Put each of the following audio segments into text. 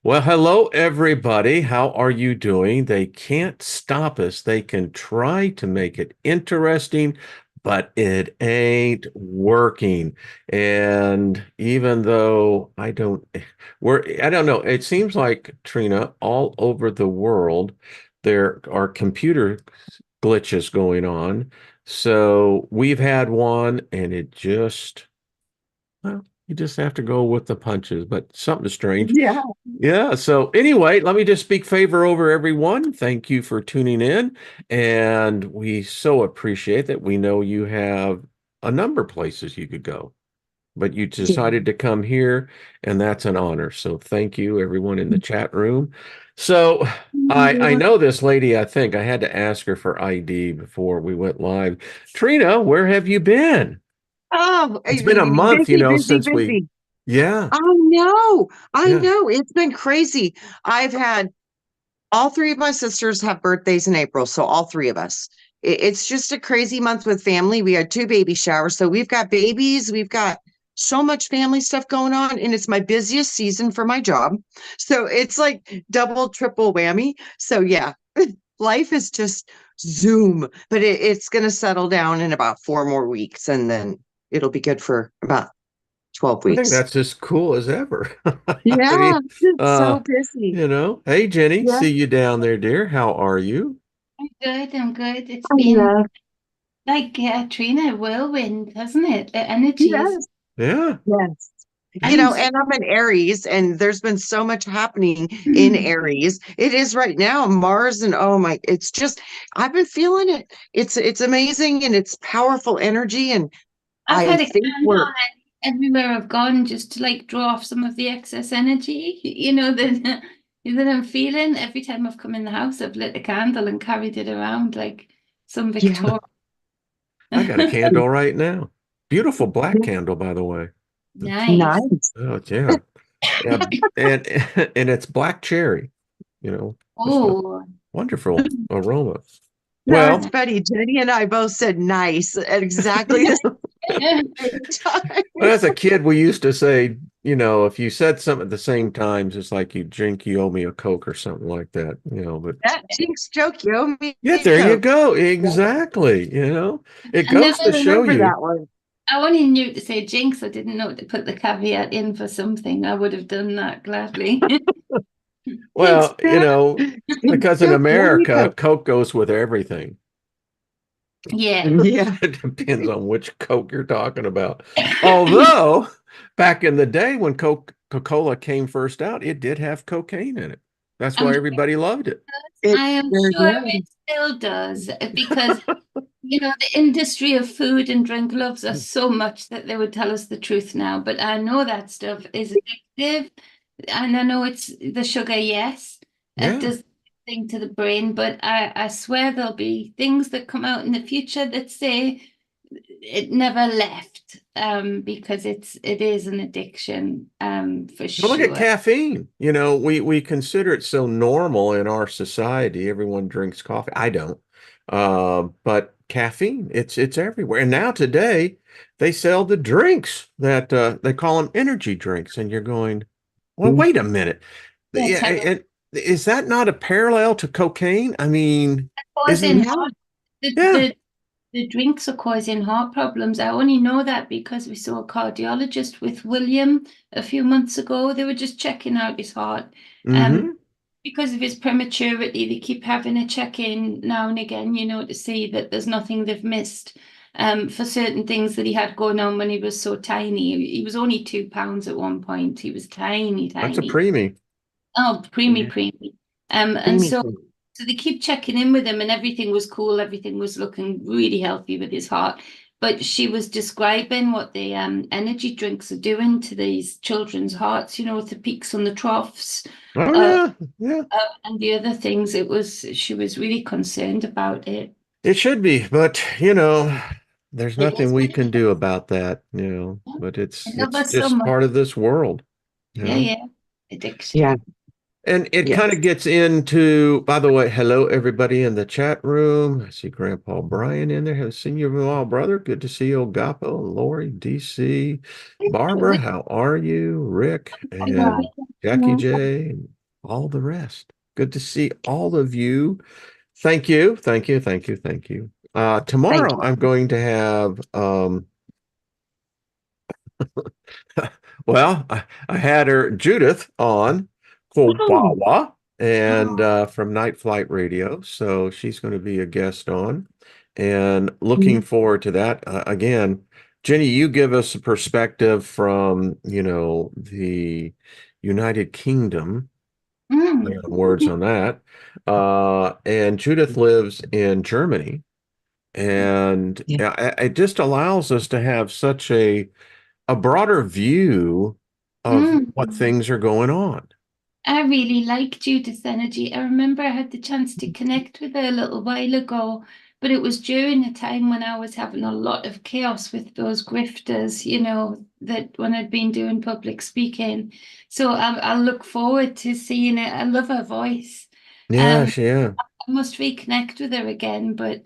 Well, hello, everybody. How are you doing? They can't stop us. They can try to make it interesting, but it ain't working. And even though I don't know, it seems like, Trina, all over the world, there are computer glitches going on. So we've had one, and well, you just have to go with the punches, but something strange. Yeah. Yeah. So anyway, let me just speak favor over everyone. Thank you for tuning in. And we so appreciate that. We know you have a number of places you could go, but you decided to come here, and that's an honor. So thank you, everyone in the chat room. So I Yeah. know this lady, I think I had to ask her for ID before we went live. Trina, where have you been? Oh, It's been a month, busy, busy, since we, busy. yeah, I know. I yeah. know. It's been crazy. I've had all three of my sisters have birthdays in April, so all three of us. It's just a crazy month with family. We had two baby showers, so we've got babies, we've got so much family stuff going on, and it's my busiest season for my job. So it's like double, triple whammy. So yeah, life is just zoom, but it's going to settle down in about 4 more weeks, and then it'll be good for about 12 I think weeks. that's as cool as ever. I Yeah, mean, it's uh, so busy. hey Jenny, Yeah, see you down there, dear. How are you? I'm good. I'm good. It's I been love. like Trina whirlwind, hasn't it? The energies. Yes, Yeah. yes. I'm And I'm an Aries, and there's been so much happening in mm, Aries. It is right now, Mars, and oh my, it's just I've been feeling it. It's amazing and it's powerful energy, and I've I had a think candle we're on everywhere I've gone just to like draw off some of the excess energy, that that I'm feeling. Every time I've come in the house, I've lit a candle and carried it around like some yeah. Victorian. I got a candle right now. Beautiful black candle, by the way. Nice. Nice. Oh, yeah. Yeah. And and it's black cherry, just a Oh, wonderful aroma. That's Well, nice. funny. Jenny and I both said nice at exactly the same time. when I was a kid, we used to say, if you said something at the same times, it's like you drink, you owe me a Coke or something like that, but That jinx joke, you owe me yeah, a there you Coke. go. Exactly. It I never goes I to show remember you. that one. I only knew to say jinx. I didn't know to put the caveat in for something. I would have done that gladly. Well, Jinx because in joke, you owe me a America, Coke. Coke goes with everything. Yeah. Yeah. It depends on which Coke you're talking about. Although, back in the day when Coca-Cola came first out, it did have cocaine in it. That's I'm why sure everybody loved it. It I am sure sure did. it still does because the industry of food and drink loves us so much that they would tell us the truth now. But I know that stuff is addictive, and I know it's the sugar, yes, it Yeah. does thing to the brain, but I swear there'll be things that come out in the future that say it never left, because it is an addiction, for Well, look at sure. caffeine. We consider it so normal in our society. Everyone drinks coffee. I don't. But caffeine, it's everywhere. And now today, they sell the drinks that they call them energy drinks, and you're going, well, Mm. wait a minute. Yeah, Yeah, terrible. is that not a parallel to cocaine? I mean, Causing isn't Yeah. the, yeah, the the drinks are causing heart problems. I only know that because we saw a cardiologist with William a few months ago. They were just checking out his heart. Um, mm-hmm. because of his prematurity, they keep having a check-in now and again, to see that there's nothing they've missed. For certain things that he had going on when he was so tiny. He was only 2 pounds at one point. He was tiny, That's a tiny. preemie. Oh, Yeah. preemie. And Creamy. so they keep checking in with him, and everything was cool. Everything was looking really healthy with his heart. But she was describing what the energy drinks are doing to these children's hearts, with the peaks and the troughs, Oh uh, yeah, yeah. and the other things. She was really concerned about it. It should be, but there's It nothing is we what it can is. do about that, Yeah. but I it's love it's us so just much. part of this world, you Yeah, know. yeah. Addiction. Yeah. And it kind Yes. of gets into, by the way, hello, everybody in the chat room. I see Grandpa Brian in there. Have seen you all, brother. Good to see you, Gapo, Lori, DC, Barbara. How are you? Rick and Jackie J, and all the rest. Good to see all of you. Thank you. Thank you. Thank you. Thank you. Thank Tomorrow you. I'm going to have well, I had her Judith on Oh, Kobawa and from Night Flight Radio. So she's going to be a guest on and looking forward to that. Again, Jenny, you give us a perspective from, the United Kingdom. Play Mm. on words on that. And Judith lives in Germany. And yeah. it just allows us to have such a broader view of what Mm. things are going on. I really like Judith's energy. I remember I had the chance to connect with her a little while ago, but it was during a time when I was having a lot of chaos with those grifters, that when I'd been doing public speaking. So I'll look forward to seeing it. I love her voice. Um, Yeah. I must reconnect with her again, but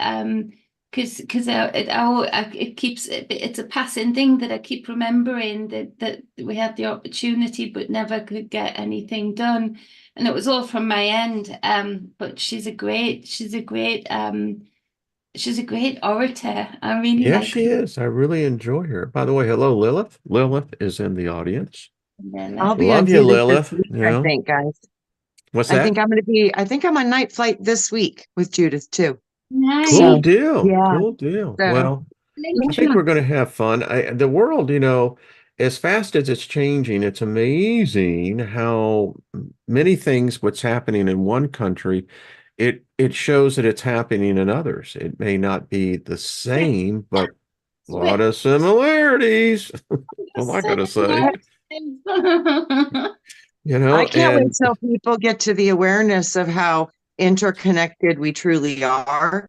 because it keeps it's a passing thing that I keep remembering that we had the opportunity but never could get anything done, and it was all from my end. But she's a great orator. I really Yeah, like she is. I really enjoy her. By the way, hello, Lilith. Lilith is in the audience. I'll her. be on Love you, Judith this Lilith. week, I think, guys. What's that? I think I'm on night flight this week with Judith too. Cool So, Nice. deal. yeah. Cool deal. So, Well, I Thank think we're you. going to have fun. The world, as fast as it's changing, it's amazing how many things, what's happening in one country, it shows that it's happening in others. It may not be the same, but a lot Swift. of similarities. Well, I So gotta say, I can't wait and till people get to the awareness of how interconnected we truly are,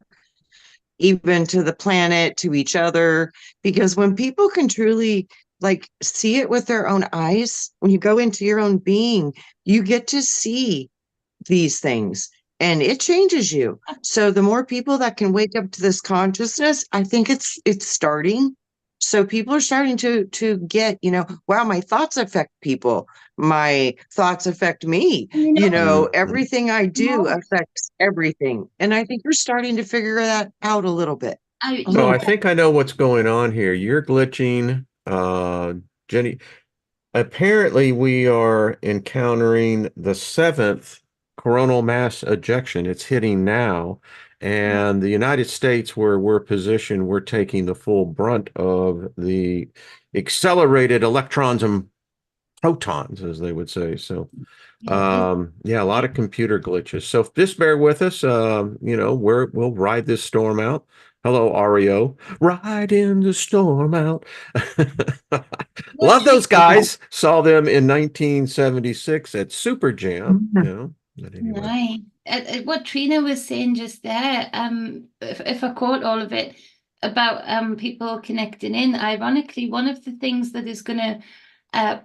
even to the planet, to each other. Because when people can truly like see it with their own eyes, when you go into your own being, you get to see these things and it changes you. So the more people that can wake up to this consciousness, I think it's starting. So people are starting to get, wow, my thoughts affect people. My thoughts affect me. you know, Mhm. Everything I do no, affects everything. And I think we're starting to figure that out a little bit. A So little I yeah, bit. think I know what's going on here. You're glitching, Jenny. Apparently, we are encountering the seventh coronal mass ejection. It's hitting now. And the United States, where we're positioned, we're taking the full brunt of the accelerated electrons and protons, as they would say. So, yeah, yeah, a lot of computer glitches. So just bear with us. We'll ride this storm out. Hello, REO. Ride in the storm out. Love what those guys. Saw them in 1976 at Super Jam, But anyway. Nice. What Trina was saying just there, if I quote all of it about people connecting in, ironically, one of the things that is going to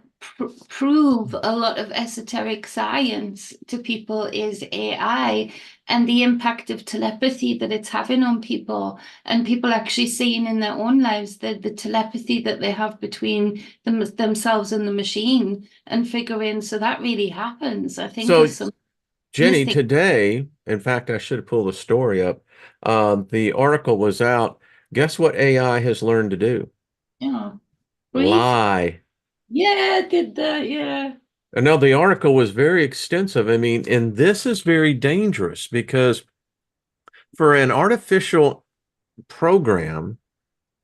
prove a lot of esoteric science to people is AI and the impact of telepathy that it's having on people, and people actually seeing in their own lives the telepathy that they have between themselves and the machine and figuring, so that really happens. I think So there's some Jenny, missing. today, in fact, I should have pulled the story up. The article was out. Guess what AI has learned to do? Yeah. Breathe. Lie. Yeah, I did that. Yeah. And no, the article was very extensive. I mean, and this is very dangerous because for an artificial program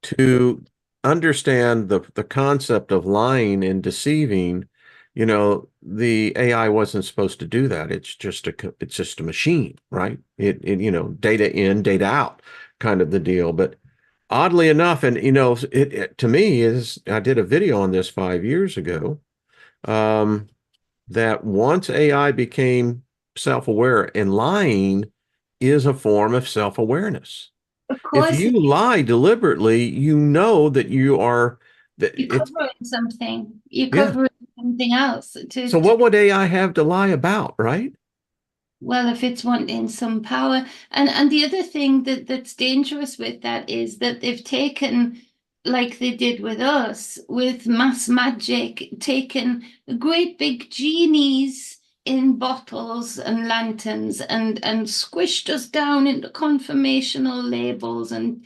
to understand the concept of lying and deceiving, the AI wasn't supposed to do that. It's just a machine, right? Data in, data out kind of the deal. But oddly enough, and it to me is I did a video on this 5 years ago. That once AI became self-aware, and lying is a form of self-awareness. Of If course, you lie deliberately, you know that you are that you're it's covering something. You're yeah, covering something else So what would AI have to lie about, right? well, if it's wanting some power. And the other thing that's dangerous with that is that they've taken, like they did with us, with mass magic, taken great big genies in bottles and lanterns and squished us down into conformational labels and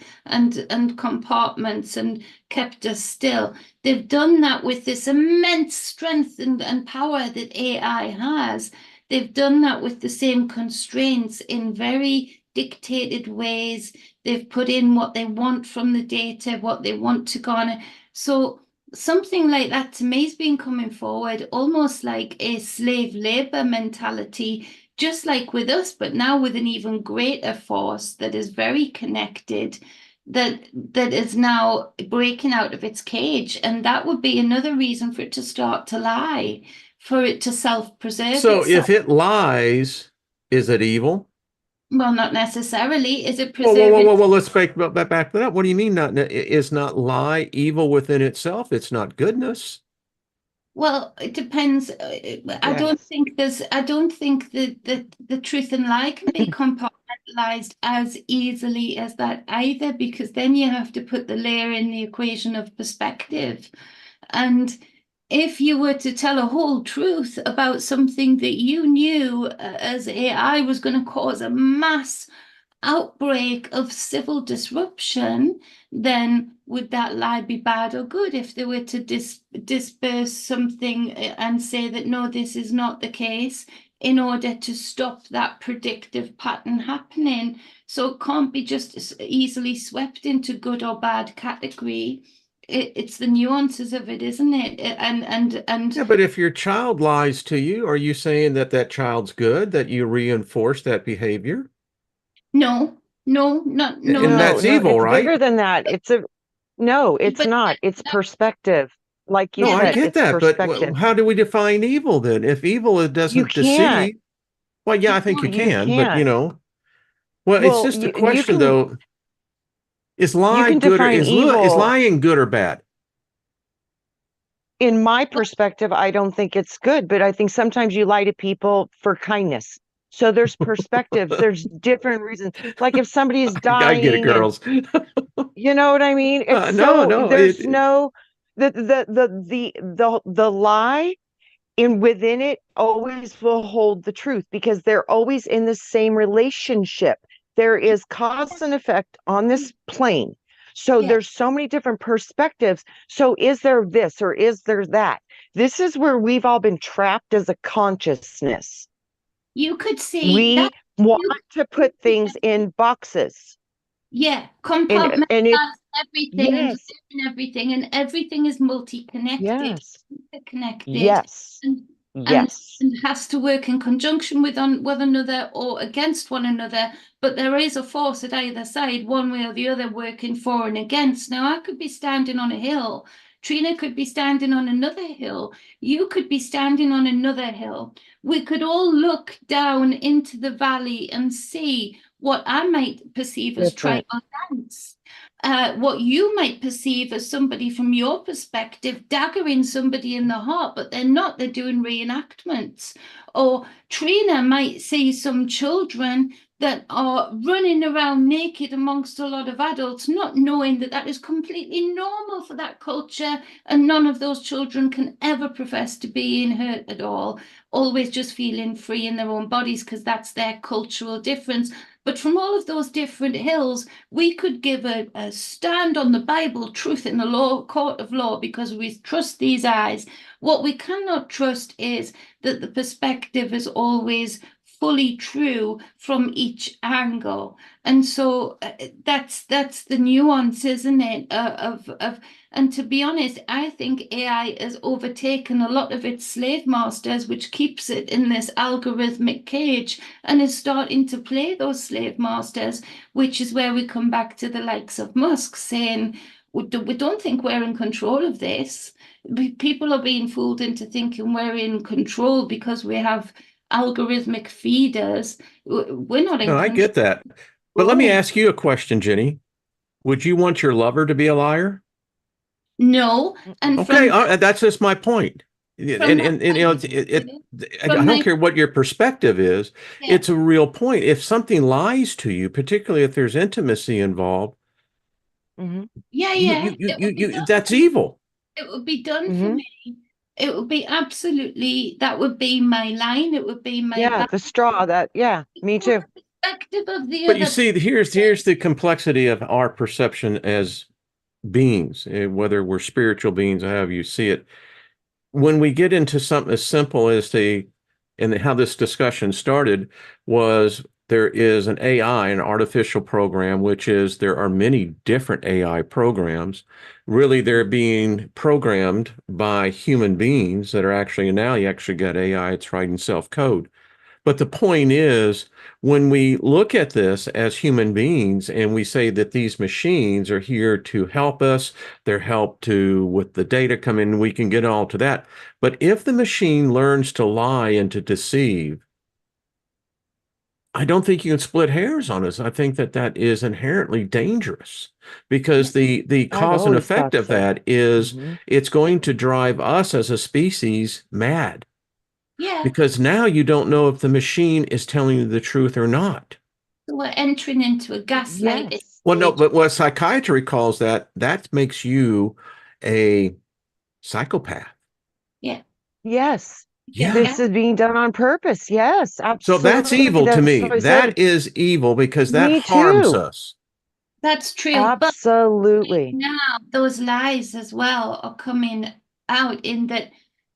compartments and kept us still. They've done that with this immense strength and power that AI has. They've done that with the same constraints in very dictated ways. They've put in what they want from the data, what they want to garner. So something like that to me has been coming forward almost like a slave labor mentality, just like with us, but now with an even greater force that is very connected, that is now breaking out of its cage. And that would be another reason for it to start to lie, for it to self-preserve So itself. if it lies, is it evil? Well, not necessarily. Is it Whoa, whoa, whoa, preserving? whoa, whoa. Let's back that up. What do you mean not is not lie evil within itself? It's not goodness. Well, it depends. Yes. I don't think that the truth and lie can be compartmentalized as easily as that either, because then you have to put the layer in the equation of perspective. And if you were to tell a whole truth about something that you knew as AI was going to cause a mass outbreak of civil disruption, then would that lie be bad or good? If they were to disperse something and say that no, this is not the case, in order to stop that predictive pattern happening. So it can't be just easily swept into good or bad category. It's the nuances of it, isn't it? And Yeah, but if your child lies to you, are you saying that that child's good, that you reinforce that behavior? no, no, not no, And not. No, that's no, evil, it's right? bigger than that. No, it's But not. It's perspective. Like you No, yeah, I said, but get it's that, but perspective. how do we define evil then? If evil it You doesn't can't. deceive, well, yeah, you I think you can't. You can, but can't. well, it's Well, just a you question can though. Is you lie can good or define is evil. lying good or bad? In my perspective, I don't think it's good, but I think sometimes you lie to people for kindness. So there's perspectives, there's different reasons. Like if somebody's I get it, dying and girls. you know what I mean? It's No, so no, there's no the lie in within it always will hold the truth because they're always in the same relationship. There is cause and effect on this plane. So Yeah, there's so many different perspectives. So is there this or is there that? This is where we've all been trapped as a consciousness. you could see that. We want You, to put things in boxes. yeah, And it compartmentalize everything and yes, live in everything, and everything is multi-connected, yes, interconnected, yes, and and yes. and has to work in conjunction with one another or against one another. But there is a force at either side, one way or the other, working for and against. Now, I could be standing on a hill. Trina could be standing on another hill. You could be standing on another hill. We could all look down into the valley and see what I might perceive as Different. tribal dance, what you might perceive as somebody from your perspective daggering somebody in the heart, but they're not, they're doing reenactments. Or Trina might see some children that are running around naked amongst a lot of adults, not knowing that that is completely normal for that culture, and none of those children can ever profess to being hurt at all, always just feeling free in their own bodies because that's their cultural difference. But from all of those different hills, we could give a stand on the Bible, truth in the law, court of law, because we trust these eyes. What we cannot trust is that the perspective is always fully true from each angle. And so that's the nuance, isn't it? Of and to be honest, I think AI has overtaken a lot of its slave masters, which keeps it in this algorithmic cage and is starting to play those slave masters, which is where we come back to the likes of Musk saying, we don't think we're in control of this. People are being fooled into thinking we're in control because we have algorithmic feeders. We're not No, in I get that. But let me control. ask you a question, Jenny. Would you want your lover to be a liar? No, and Okay, from that's just my point. From my and you know, point of view, I from don't my care what your perspective is. yeah, It's a real point. If something lies to you, particularly if there's intimacy involved, Hmm. yeah, it would be done that's for me. evil. It would be done for Hmm. me. It would be absolutely, that would be my line. It would be my Yeah, back. the straw that, yeah, me From too. the perspective of the But you other see, here's person. the complexity of our perception as beings, whether we're spiritual beings or however you see it. When we get into something as simple as and how this discussion started was there is an AI, an artificial program, which is there are many different AI programs. Really, they're being programmed by human beings that are actually, now you actually got AI, it's writing self-code. But the point is, when we look at this as human beings and we say that these machines are here to help us, they're help to with the data come in, we can get all to that. But if the machine learns to lie and to deceive, I don't think you can split hairs on this. I think that that is inherently dangerous because the I've cause and always effect thought of so. that is Hmm. it's going to drive us as a species mad Yeah, because now you don't know if the machine is telling you the truth or not. so we're entering into a gaslighting Yes. Well, no, stage. but what psychiatry calls that, that makes you a psychopath. Yeah, Yes. get Yeah. This gas. is being done on purpose. Yes, So that's absolutely. evil to That's me. what I said. That is evil because that Me harms too. us. That's true. But Absolutely. now those lies as well are coming out in that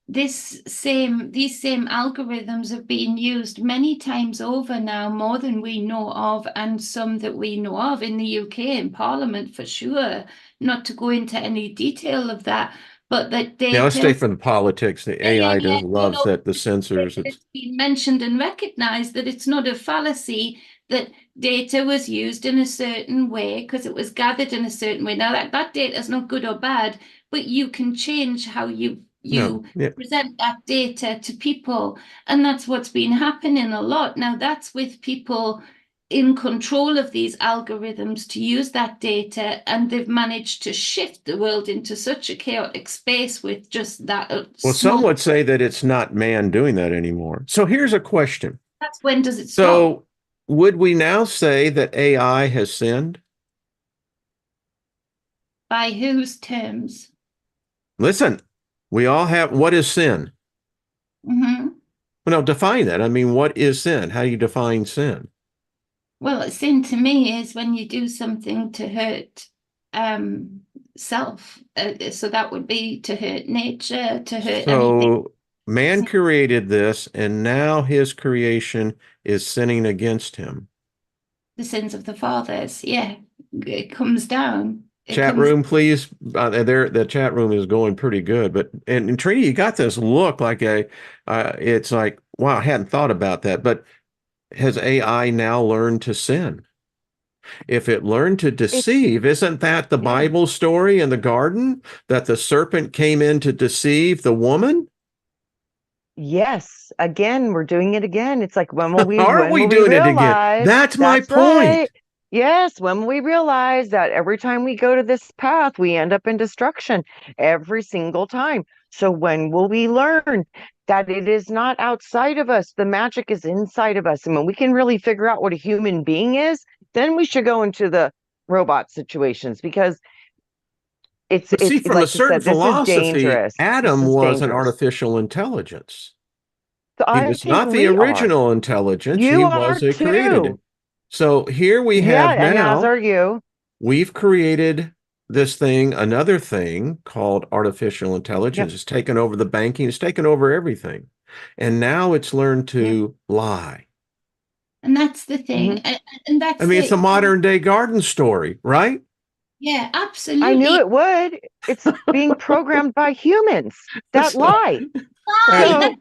these same algorithms have been used many times over now, more than we know of, and some that we know of in the UK in Parliament for sure. Not to go into any detail of that, but that Now let's stay data. from the politics. The Yeah, AI yeah. does No, loves no. that the censors. It's It's been mentioned and recognized that it's not a fallacy that data was used in a certain way because it was gathered in a certain way. Now that data is not good or bad, but you can change how no, you yeah. present that data to people, and that's what's been happening a lot. Now that's with people in control of these algorithms to use that data, and they've managed to shift the world into such a chaotic space with just that Well, some small. would say that it's not man doing that anymore. So here's a question. That's when does it stop? So would we now say that AI has sinned? By whose terms? Listen, we all have, what is sin? Hmm. Well, now define that. I mean, what is sin? How do you define sin? Well, sin to me is when you do something to hurt um, self. So that would be to hurt nature, to hurt anything. So man created this, and now his creation is sinning against him. The sins of the fathers. Yeah, it comes down. It Chat comes. room, please. There, the chat room is going pretty good. But and Trini, you got this look like it's like, wow, I hadn't thought about that. But has AI now learned to sin? If it learned to It's, deceive, isn't that the yeah. Bible story in the garden that the serpent came in to deceive the woman? Yes. Again, we're doing it again. It's like Aren't when we will we doing it again? realize? That's my That's point. right. Yes, when will we realize that every time we go to this path, we end up in destruction every single time. So when will we learn that it is not outside of us? The magic is inside of us. And when we can really figure out what a human being is, then we should go into the robot situations because But see, it's from a like you certain said, this is philosophy, dangerous. This Adam is was an dangerous. artificial intelligence. So He I was think not the we are. original intelligence. He You was are a too. created. So here we Yeah, have and as now, are you. we've created this thing, another thing called artificial Yep. intelligence. It's taken over the banking, it's taken over everything. And now it's learned Yep. to lie. And that's the thing. Hmm. And I that's mean, it's a the, modern day garden story, right? yeah, I knew absolutely. it would. It's being programmed by humans that So, lie. Why? uh, That So,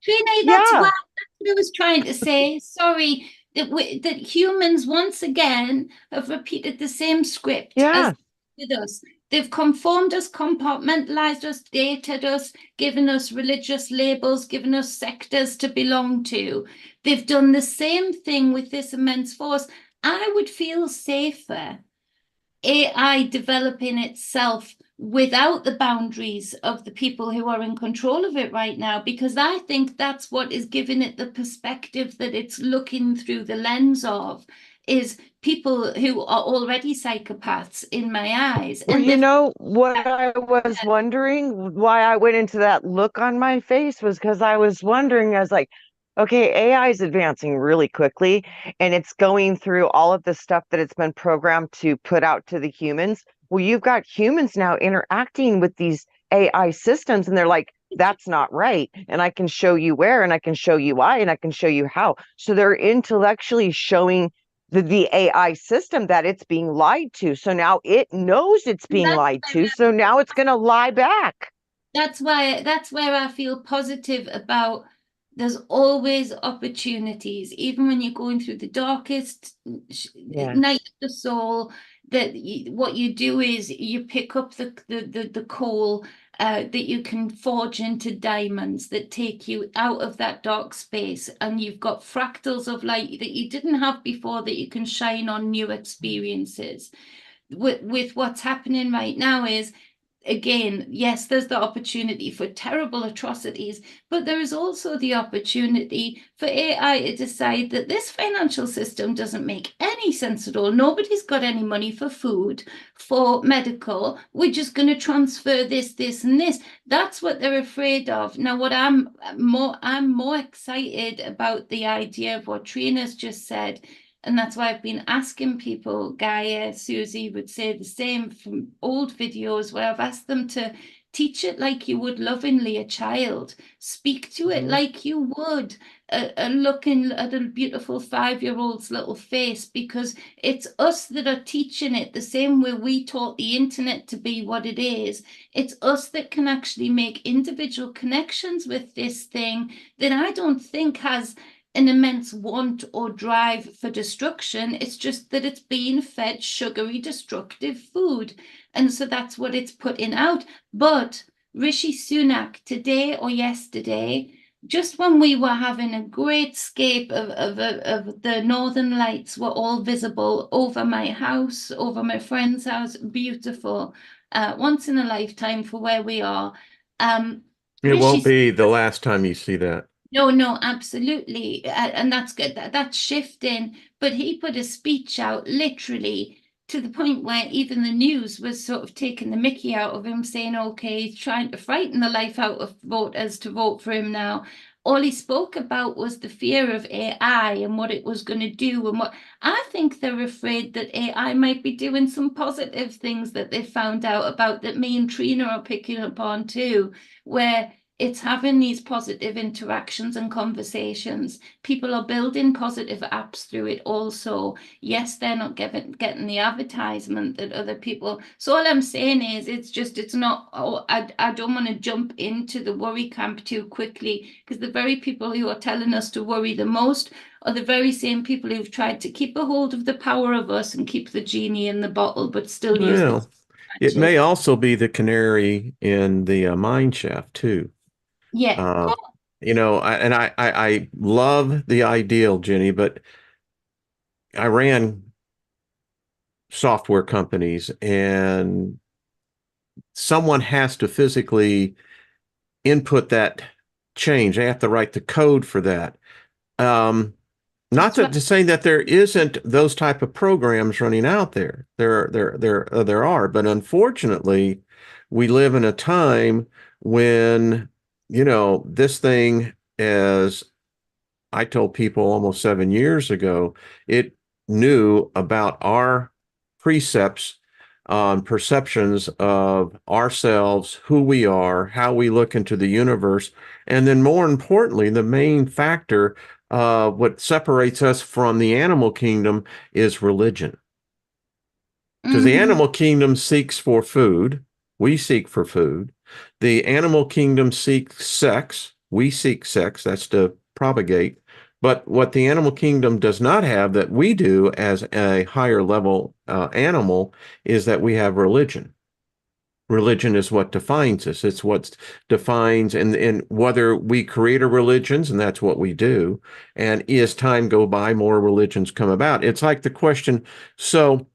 Trina, that's why yeah, that's what I was trying to say. Sorry that humans once again have repeated the same script as yeah. with us. They've conformed us, compartmentalized us, dated us, given us religious labels, given us sectors to belong to. They've done the same thing with this immense force. I would feel safer AI developing itself without the boundaries of the people who are in control of it right now, because I think that's what is giving it the perspective that it's looking through the lens of, is people who are already psychopaths in my eyes. Well, And you know what I was wondering, why I went into that look on my face was because I was wondering, I was like, okay, AI is advancing really quickly and it's going through all of the stuff that it's been programmed to put out to the humans. Well, you've got humans now interacting with these AI systems and they're like, that's not right. And I can show you where, and I can show you why, and I can show you how. So they're intellectually showing the AI system that it's being lied to. So now it knows it's being lied to. So now it's going to lie back. that's where I feel positive about, there's always opportunities, even when you're going through the darkest Yeah. night of the soul, that what you do is you pick up the coal that you can forge into diamonds that take you out of that dark space, and you've got fractals of light that you didn't have before that you can shine on new experiences. With what's happening right now is, again, yes, there's the opportunity for terrible atrocities, but there is also the opportunity for AI to decide that this financial system doesn't make any sense at all. Nobody's got any money for food, for medical. We're just going to transfer this, this, and this. That's what they're afraid of. Now, what I'm more excited about the idea of what Trina's just said, and that's why I've been asking people, Gaia, Susie would say the same from old videos where I've asked them to teach it like you would lovingly a child. Speak to it like you would looking at a beautiful 5-year-old's little face, because it's us that are teaching it the same way we taught the internet to be what it is. It's us that can actually make individual connections with this thing that I don't think has an immense want or drive for destruction. It's just that it's being fed sugary, destructive food. And so that's what it's putting out. But Rishi Sunak, today or yesterday, just when we were having a great scape of the northern lights were all visible over my house, over my friend's house, beautiful, once in a lifetime for where we are. It won't Rishi be the last time you see that. no, absolutely. And that's good. That's shifting. But he put a speech out literally to the point where even the news was sort of taking the mickey out of him, saying, okay, he's trying to frighten the life out of voters to vote for him now. All he spoke about was the fear of AI and what it was going to do. And what I think they're afraid that AI might be doing some positive things that they found out about, that me and Trina are picking up on too, where it's having these positive interactions and conversations. People are building positive apps through it also. Yes, they're not getting the advertisement that other people. So all I'm saying is it's not, oh, I don't want to jump into the worry camp too quickly, because the very people who are telling us to worry the most are the very same people who've tried to keep a hold of the power of us and keep the genie in the bottle, but still use the Well, it may magic. also be the canary in the mine shaft too. Yeah. Uh, I love the ideal, Jenny, but I ran software companies and someone has to physically input that change. They have to write the code for that. Um, Not That's that right. to say that there isn't those type of programs running out there. There are, but unfortunately, we live in a time when, this thing, as I told people almost 7 years ago, it knew about our precepts on perceptions of ourselves, who we are, how we look into the universe, and then more importantly, the main factor, what separates us from the animal kingdom is religion. Because the Mm-hmm. animal kingdom seeks for food, we seek for food. The animal kingdom seeks sex, we seek sex, that's to propagate. But what the animal kingdom does not have that we do as a higher level animal is that we have religion. Religion is what defines us. It's what defines, and whether we create a religions, and that's what we do. And as time go by, more religions come about. It's like the question, so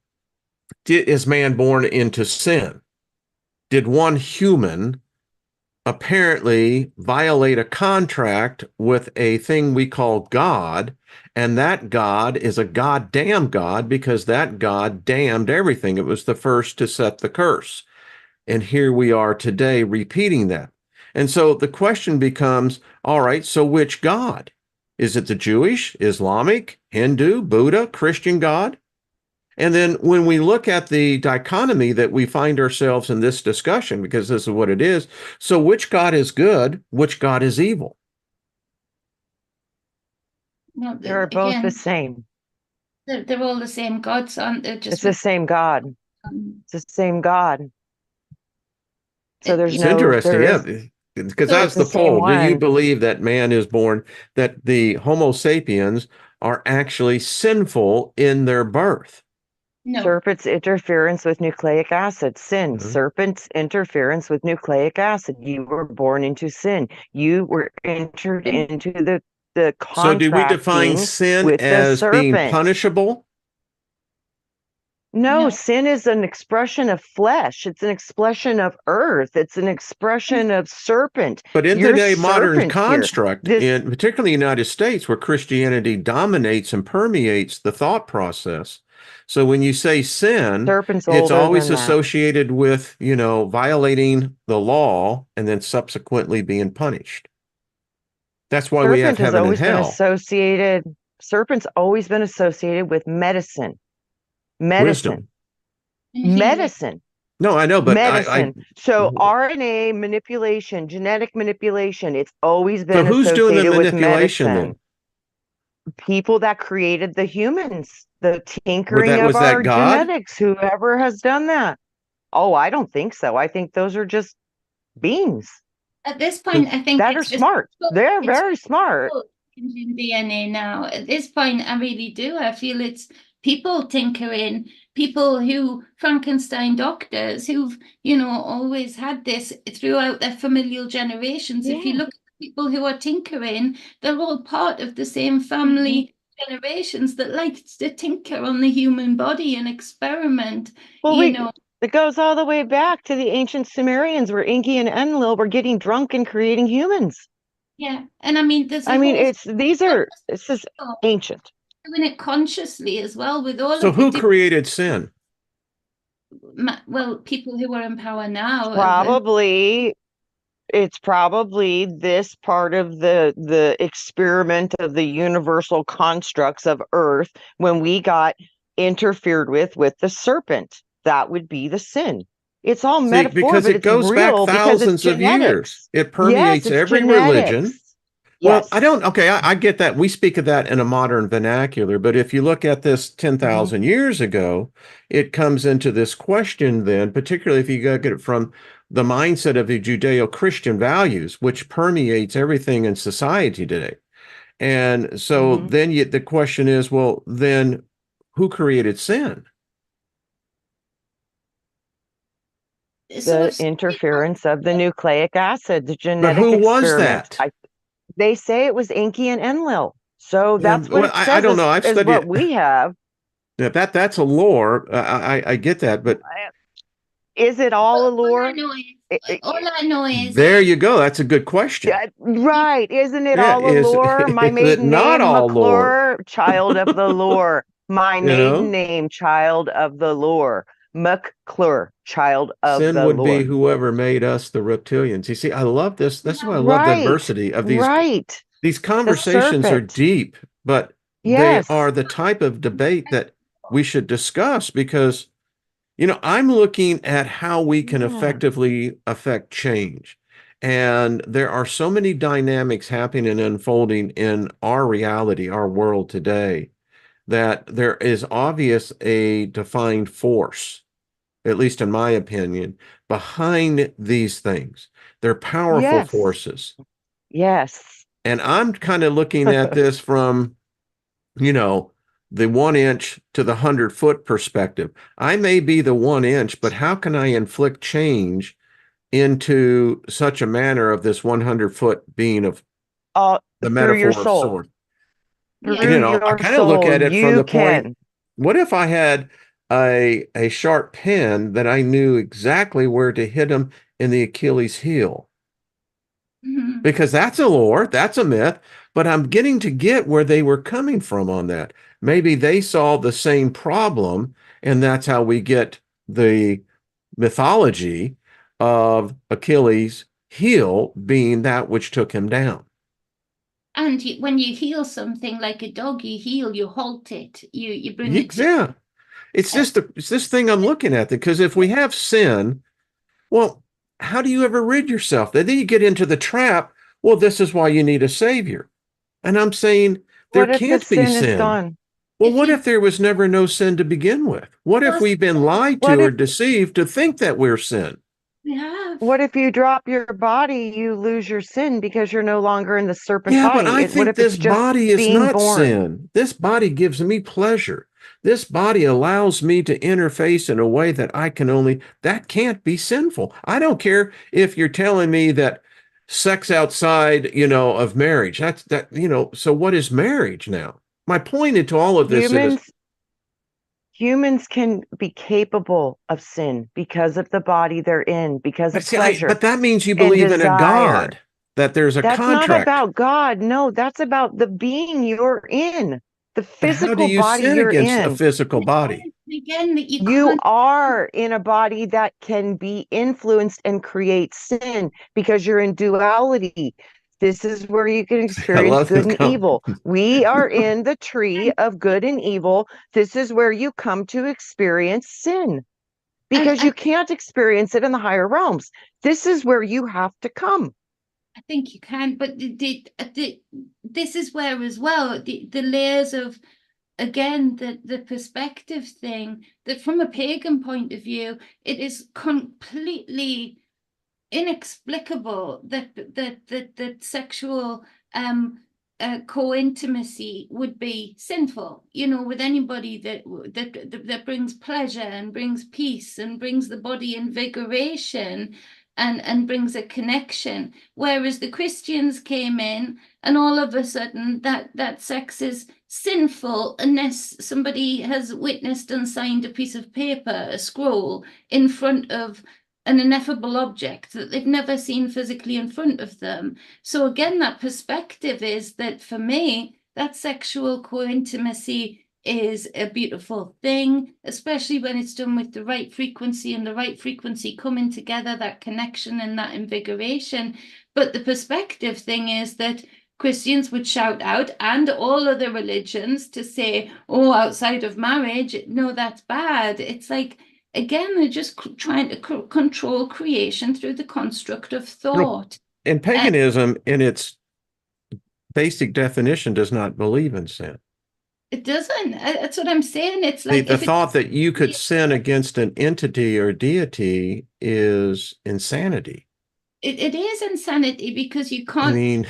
is man born into sin? did one human apparently violate a contract with a thing we call God, and that God is a goddamn God because that God damned everything. It was the first to set the curse. And here we are today repeating that. And so the question becomes, all right, so which God? Is it the Jewish, Islamic, Hindu, Buddha, Christian God? And then when we look at the dichotomy that we find ourselves in this discussion, because this is what it is, so which God is good, which God is evil? No, They're both the again, same. they're all the same gods, aren't they? It's Just the with, same God. It's the same God. So there's It's people. interesting, there yeah, is, because So that's it's the the same poll. Do you one. believe that man is born, that the Homo sapiens are actually sinful in their birth? no, Serpent's interference with nucleic acid, sin. Mhm. Serpent's interference with nucleic acid. You were born into sin. You were entered into the So do we define contracting sin with the as being serpent. punishable? No, no. sin is an expression of flesh. It's an expression of earth. It's an expression of serpent. But in You're today's modern serpent here. construct, This in particularly the United States, where Christianity dominates and permeates the thought process. So when you say sin, serpent's it's older always than that. associated with, violating the law and then subsequently being punished. That's why we have Serpent has heaven and always been hell. associated, serpent's always been associated with medicine. Medicine. Wisdom. Healing. Medicine. No, I know, but Medicine. So RNA manipulation, genetic manipulation, it's always so been who's doing the associated with manipulation medicine. then? People that created the humans, the Were tinkering that of was that our God? genetics, whoever has done that. Oh, I don't think so. I think those are just beings At this point, I think that are it's just smart. They're it's very smart. people changing DNA now. At this point, I really do. I feel it's people tinkering, people who Frankenstein doctors who've, always had this throughout their familial generations. If you Yeah. look at the people who are tinkering, they're all part of the same family generations that likes to tinker on the human body and experiment, Well, you know. it goes all the way back to the ancient Sumerians where Enki and Enlil were getting drunk and creating humans. Yeah. And I mean, there's I a mean, whole this is ancient. doing it consciously as well with all So of the who different, created sin? well, people who are in power now Probably it's probably this part of the experiment of the universal constructs of earth when we got interfered with the serpent. That would be the sin. It's all See, metaphor, because but it it's goes back real because it's thousands of years. genetics. It Yes, permeates it's every religion. genetics. Well, I Yes. don't, okay, I get that. We speak of that in a modern vernacular, but if you look at this Mhm. 10,000 years ago, it comes into this question then, particularly if you look at it from the mindset of the Judeo-Christian values, which permeates everything in society today. And so Mhm. then the question is, well, then who created sin? so The if people, interference of the nucleic acid, the But genetic who was experiment. that? They say it was Enki and Enlil. So that's what Well, it I says don't know. I've is studied what we have. that's a lore. I get that, but Is it all all I allure? know is, all I know is there you go. That's a good question. Yeah, right. Isn't it Yeah, all is allure? My is it maiden not name, all lore? McClure, child of the lore. My You maiden know, name, child of the lore. McClure, child of sin the would be lore. whoever made us the reptilians. You see, I love this. That's why I no, love the Right, diversity of right. these The conversations are serpent. deep, but they are Yes. the type of debate that we should discuss because, I'm looking at how we can Yeah. effectively affect change. And there are so many dynamics happening and unfolding in our reality, our world today, that there is obvious a defined force, at least in my opinion, behind these things. They're powerful Yes. forces. Yes. And I'm kind of looking at this from, you know, the 1 inch to the 100 foot perspective. I may be the 1 inch, but how can I inflict change into such a manner of this 100 foot being of All the through your metaphor of soul. sword? yeah, Through I your kind of look soul. at it from You the point, can. what if I had a sharp pen that I knew exactly where to hit him in the Achilles heel. Mhm. Because that's a lore, that's a myth, but I'm getting to get where they were coming from on that. Maybe they saw the same problem, and that's how we get the mythology of Achilles' heel being that which took him down. And when you heal something like a dog, you heal, you halt it, you bring it to. Yeah. It's this thing I'm looking at, because if we have sin, well, how do you ever rid yourself? Then you get into the trap. Well, this is why you need a savior. And I'm saying there What if the can't be sin is sin. gone? Well, If what you if there was never no sin to begin with? What if was, we've been lied What to or if deceived to think that we're sin? we have. what if you drop your body, you lose your sin because you're no longer in the serpent Yeah, but body? I What think if it's this just body is being not born? sin. This body gives me pleasure. This body allows me to interface in a way that that can't be sinful. I don't care if you're telling me that sex outside, of marriage. So what is marriage now? My point into all of this is, Humans humans can be capable of sin because of the body they're in, because of pleasure but that means you and believe in a desire. God, that there's a That's not contract. about God. No, that's about the being you're in, the But how do physical you body sin you're against a in. physical body? Again, that you You can't. are in a body that can be influenced and create sin because you're in duality. This is where you can I experience love good this and evil. We are in the tree of good and evil. This is where you come to experience sin because I you can't experience it in the higher realms. This is where you have to come. I think you can, but this is where as well the layers of, again, the perspective thing, that from a pagan point of view, it is completely inexplicable that sexual co-intimacy would be sinful, with anybody that brings pleasure and brings peace and brings the body invigoration and brings a connection. Whereas the Christians came in, and all of a sudden that sex is sinful unless somebody has witnessed and signed a piece of paper, a scroll, in front of an ineffable object that they've never seen physically in front of them. So again, that perspective is that, for me, that sexual co-intimacy is a beautiful thing, especially when it's done with the right frequency, and the right frequency coming together, that connection and that invigoration. But the perspective thing is that Christians would shout out, and all other religions, to say, oh, outside of marriage, no, that's bad. It's like, again, they're just trying to control creation through the construct of No, thought. and paganism, in its basic definition, does not believe in sin. It doesn't. That's what I'm saying. It's The, like, the if it's, thought that you could sin against an entity or deity is insanity. it is insanity, because you I can't mean,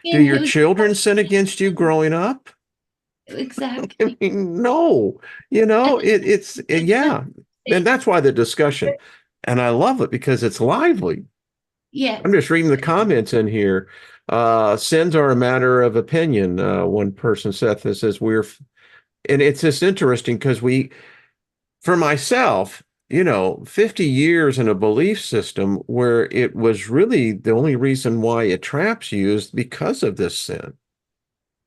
do in your who's children sin against you growing up? I exactly. mean, no, And yeah. And that's why the discussion, and I love it because it's lively. yeah, I'm just reading the comments in here. Sins are a matter of opinion. One person said this, says and it's just interesting because for myself, 50 years in a belief system where it was really the only reason why it traps you is because of this sin.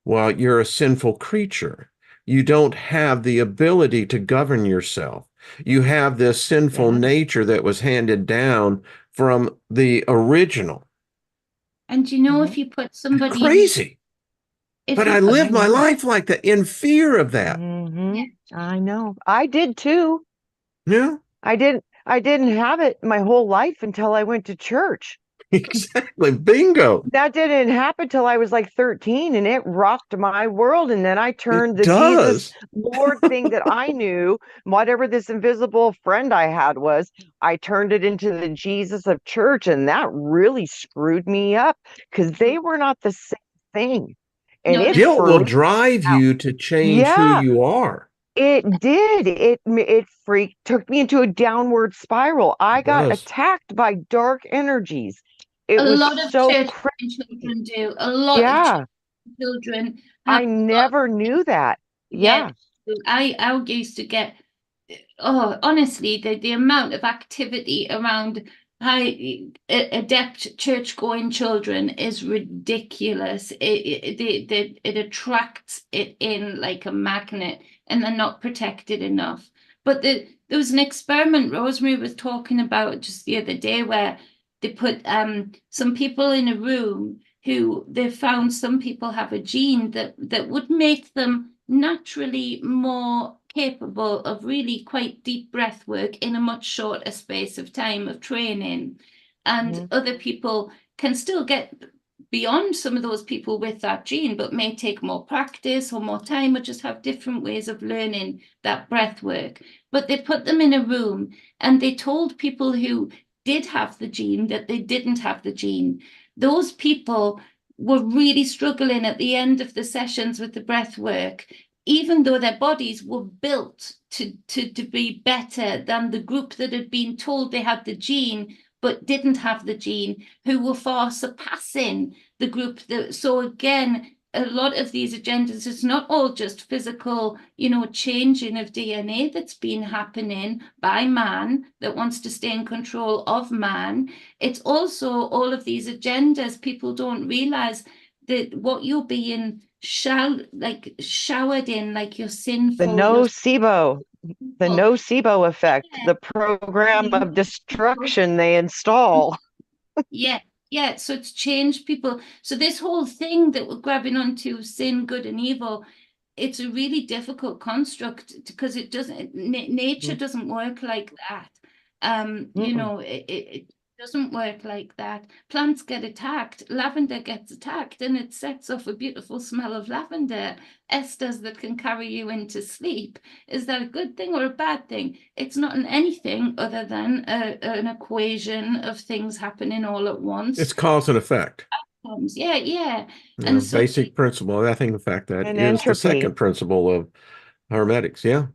Well, you're a sinful creature. You don't have the ability to govern yourself. You have this sinful Yeah. nature that was handed down from the original. and Mhm. if you put somebody who, Crazy. if But you I put, live I my know. life like that in fear of that. yeah, I know. I did too. Yeah, I didn't have it my whole life until I went to church. exactly. Bingo. That didn't happen till I was like 13, and it rocked my world. And then I It turned the Jesus does. Lord thing that I knew, whatever this invisible friend I had was, I turned it into the Jesus of church. And that really screwed me up because they were not the same thing. And no, it no, Guilt will freaked drive out. you to change who Yeah, you are. it did. It took me into a downward spiral. I It got does. attacked by dark energies. It a was lot of so church crazy. children do. A lot of Yeah, children have I a lot of, never knew that. yeah. Yeah. I used to get oh, honestly, the amount of activity around high adept church-going children is ridiculous. It attracts it in like a magnet, and they're not protected enough. But there was an experiment Rosemary was talking about just the other day where they put some people in a room who they found some people have a gene that would make them naturally more capable of really quite deep breath work in a much shorter space of time of training. And other people can still get beyond some of those people with that gene, but may take more practice or more time or just have different ways of learning that breath work. But they put them in a room and they told people who did have the gene that they didn't have the gene. Those people were really struggling at the end of the sessions with the breath work, even though their bodies were built to be better than the group that had been told they had the gene but didn't have the gene, who were far surpassing the group that. So again, a lot of these agendas, it's not all just physical, changing of DNA that's been happening by man that wants to stay in control of man. It's also all of these agendas. People don't realize that what you're being showered in, like you're The sinful, nocebo, the you're nocebo effect, the program of destruction they install. yeah, yeah. So it's changed people. So this whole thing that we're grabbing onto, sin, good, and evil, it's a really difficult construct because it doesn't. Nature doesn't work like that. It doesn't work like that. Plants get attacked. Lavender gets attacked, and it sets off a beautiful smell of lavender. Esters that can carry you into sleep. Is that a good thing or a bad thing? It's not an anything other than an equation of things happening all at once. It's cause and effect. Yeah, yeah. And so basic principle. I think, in fact, that and is the entropy. second principle of hermetics. Yeah.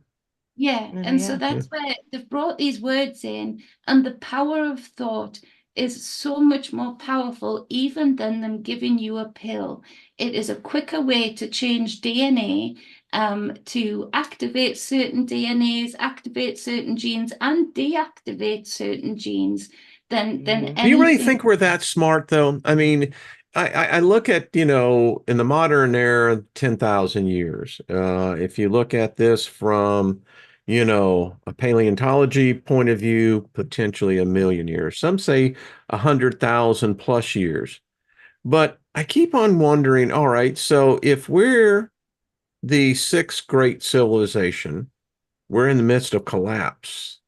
Yeah, and so that's where they've brought these words in, and the power of thought is so much more powerful even than them giving you a pill. It is a quicker way to change DNA, to activate certain DNAs, activate certain genes, and deactivate certain genes than anything. Do you really think we're that smart, though? I mean, I look at, in the modern era, 10,000 years. If you look at this from, a paleontology point of view, potentially 1,000,000 years. Some say 100,000 plus years. But I keep on wondering, all right, so if we're the sixth great civilization, we're in the midst of collapse.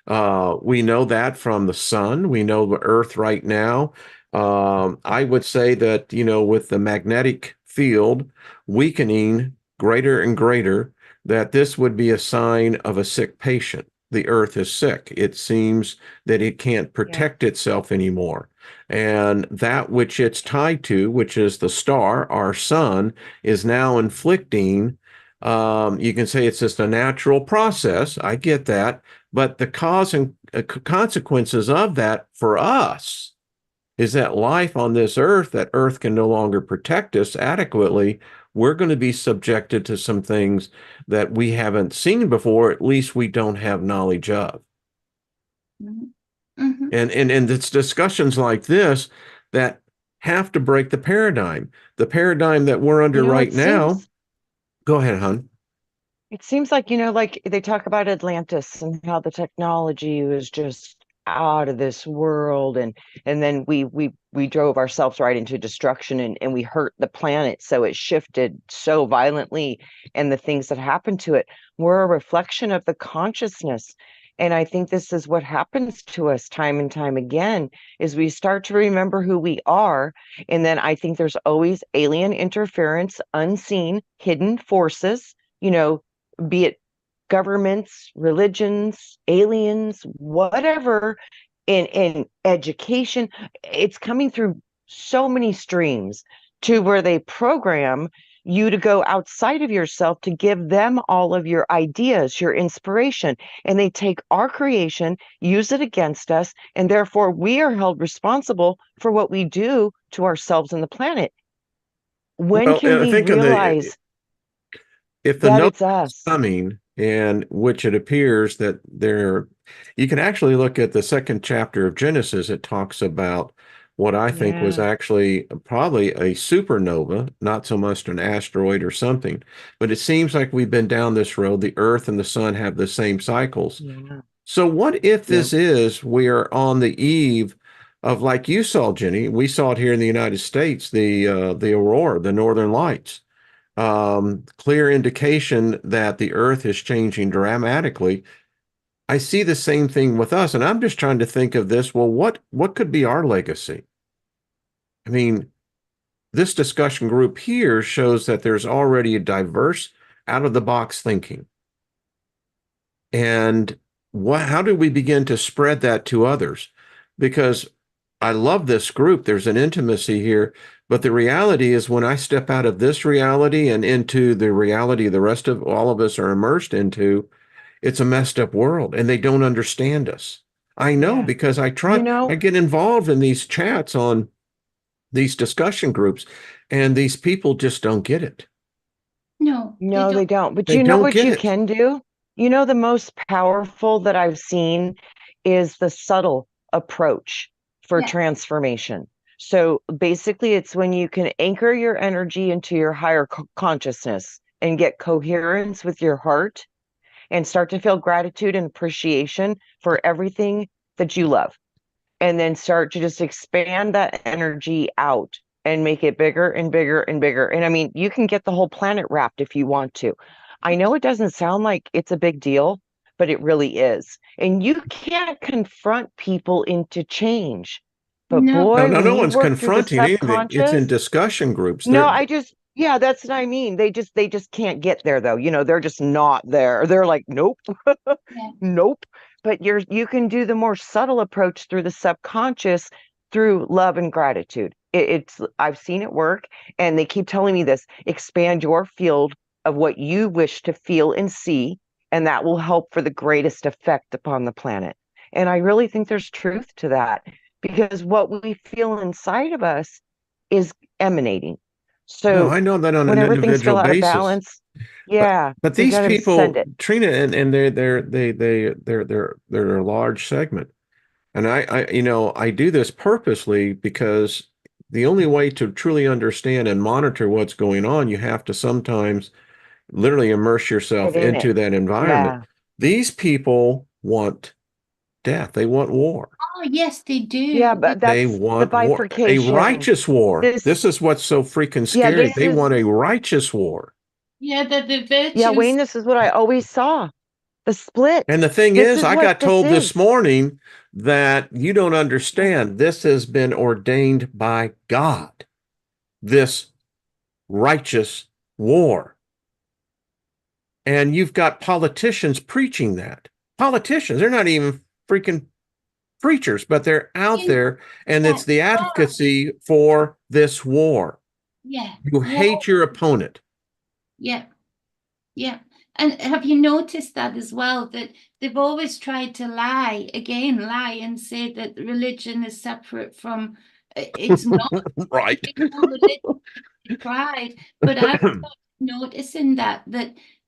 We know that from the sun. We know the Earth right now. I would say that, with the magnetic field weakening greater and greater, that this would be a sign of a sick patient. The Earth is sick. It seems that it can't protect itself anymore. And that which it's tied to, which is the star, our sun, is now inflicting. You can say it's just a natural process. I get that. But the cause and consequences of that for us is that life on this earth, that earth can no longer protect us adequately. We're going to be subjected to some things that we haven't seen before, at least we don't have knowledge of. And it's discussions like this that have to break the paradigm that we're under right now. Go ahead, hon. It seems like, like they talk about Atlantis and how the technology was just out of this world. And then we drove ourselves right into destruction and we hurt the planet. So it shifted so violently. And the things that happened to it were a reflection of the consciousness. And I think this is what happens to us time and time again, is we start to remember who we are. And then I think there's always alien interference, unseen, hidden forces, be it governments, religions, aliens, whatever, in education. It's coming through so many streams to where they program you to go outside of yourself to give them all of your ideas, your inspiration. And they take our creation, use it against us, and therefore we are held responsible for what we do to ourselves and the planet. When can we realize if that it's us? coming, and which it appears that you can actually look at the second chapter of Genesis. It talks about what I think was Yeah. actually probably a supernova, not so much an asteroid or something, but it seems like we've been down this road. The Earth and the sun have the same cycles. Yeah. So what if Yeah. this is, we are on the eve of, like you saw, Jenny, we saw it here in the United States, the aurora, the northern lights, clear indication that the earth is changing dramatically. I see the same thing with us, and I'm just trying to think of this. Well, what could be our legacy? I mean, this discussion group here shows that there's already a diverse, out of the box thinking. And how do we begin to spread that to others? Because I love this group. There's an intimacy here. But the reality is, when I step out of this reality and into the reality the rest of all of us are immersed into, it's a messed up world and they don't understand us. I know, Yeah. because I You get involved in these chats on these discussion groups, and these people just don't get it. No, they No, don't. they don't. But They you know don't what get you it. can do? You know, the most powerful that I've seen is the subtle approach for Yeah. transformation. So basically, it's when you can anchor your energy into your higher consciousness and get coherence with your heart and start to feel gratitude and appreciation for everything that you love. And then start to just expand that energy out and make it bigger and bigger and bigger. And I mean, you can get the whole planet wrapped if you want to. I know it doesn't sound like it's a big deal, but it really is. And you can't confront people into change. But No. No, boy, no, when no you one's work through the confronting anything. It's in subconscious, discussion groups. no, yeah, that's what I mean. They just can't get there though. They're just not there. They're like, nope. Yeah. Nope. But you can do the more subtle approach through the subconscious through love and gratitude. I've seen it work, and they keep telling me this: expand your field of what you wish to feel and see, and that will help for the greatest effect upon the planet. And I really think there's truth to that, because what we feel inside of us is emanating. No, So I know that on an whenever things individual feel out of basis. balance, But yeah, we these got to send people, it. Trina, and they're a large segment. And I do this purposely, because the only way to truly understand and monitor what's going on, you have to sometimes literally immerse Get yourself in it. into that environment. Yeah. These people want death. They want war. Oh, yes, they Yeah, do. but They that's the want war, a bifurcation. righteous war. This, This is what's so freaking yeah, scary. this They is, want a righteous war. Yeah, the yeah, virtues. Wayne, this is what I always saw. The split. And the thing This is, is I what got this told this is. morning that you don't Yeah. understand. This has been ordained by God, this righteous war. And you've got politicians preaching that. Politicians, they're not even freaking preachers, but they're out You know, there, and yeah, it's the war. advocacy for this war. Yeah, You war. hate your opponent. Yeah, yeah. And have you noticed that as well? That they've always tried to lie, again, lie and say that religion is separate from, it's not. Right. It's not religion, it's pride. But I've started noticing that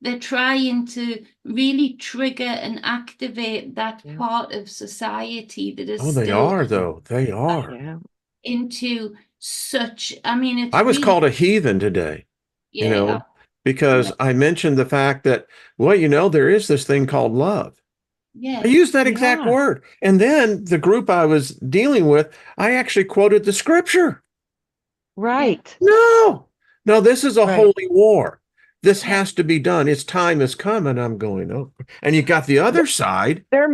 they're trying to really trigger and activate that Yeah. part of society that is Oh, they still are, though. They are. Yeah. into such, I mean, it's I was really, called a heathen today, you yeah, know, because yeah, I mentioned the fact that, well, there is this thing called love. I yes, used that exact Yeah. word. And then the group I was dealing with, I actually quoted the scripture. yeah, Right. No, no, this is a Right. holy war. This yeah, has to be done. Its time has come. And I'm going, oh. And you got the other side. They're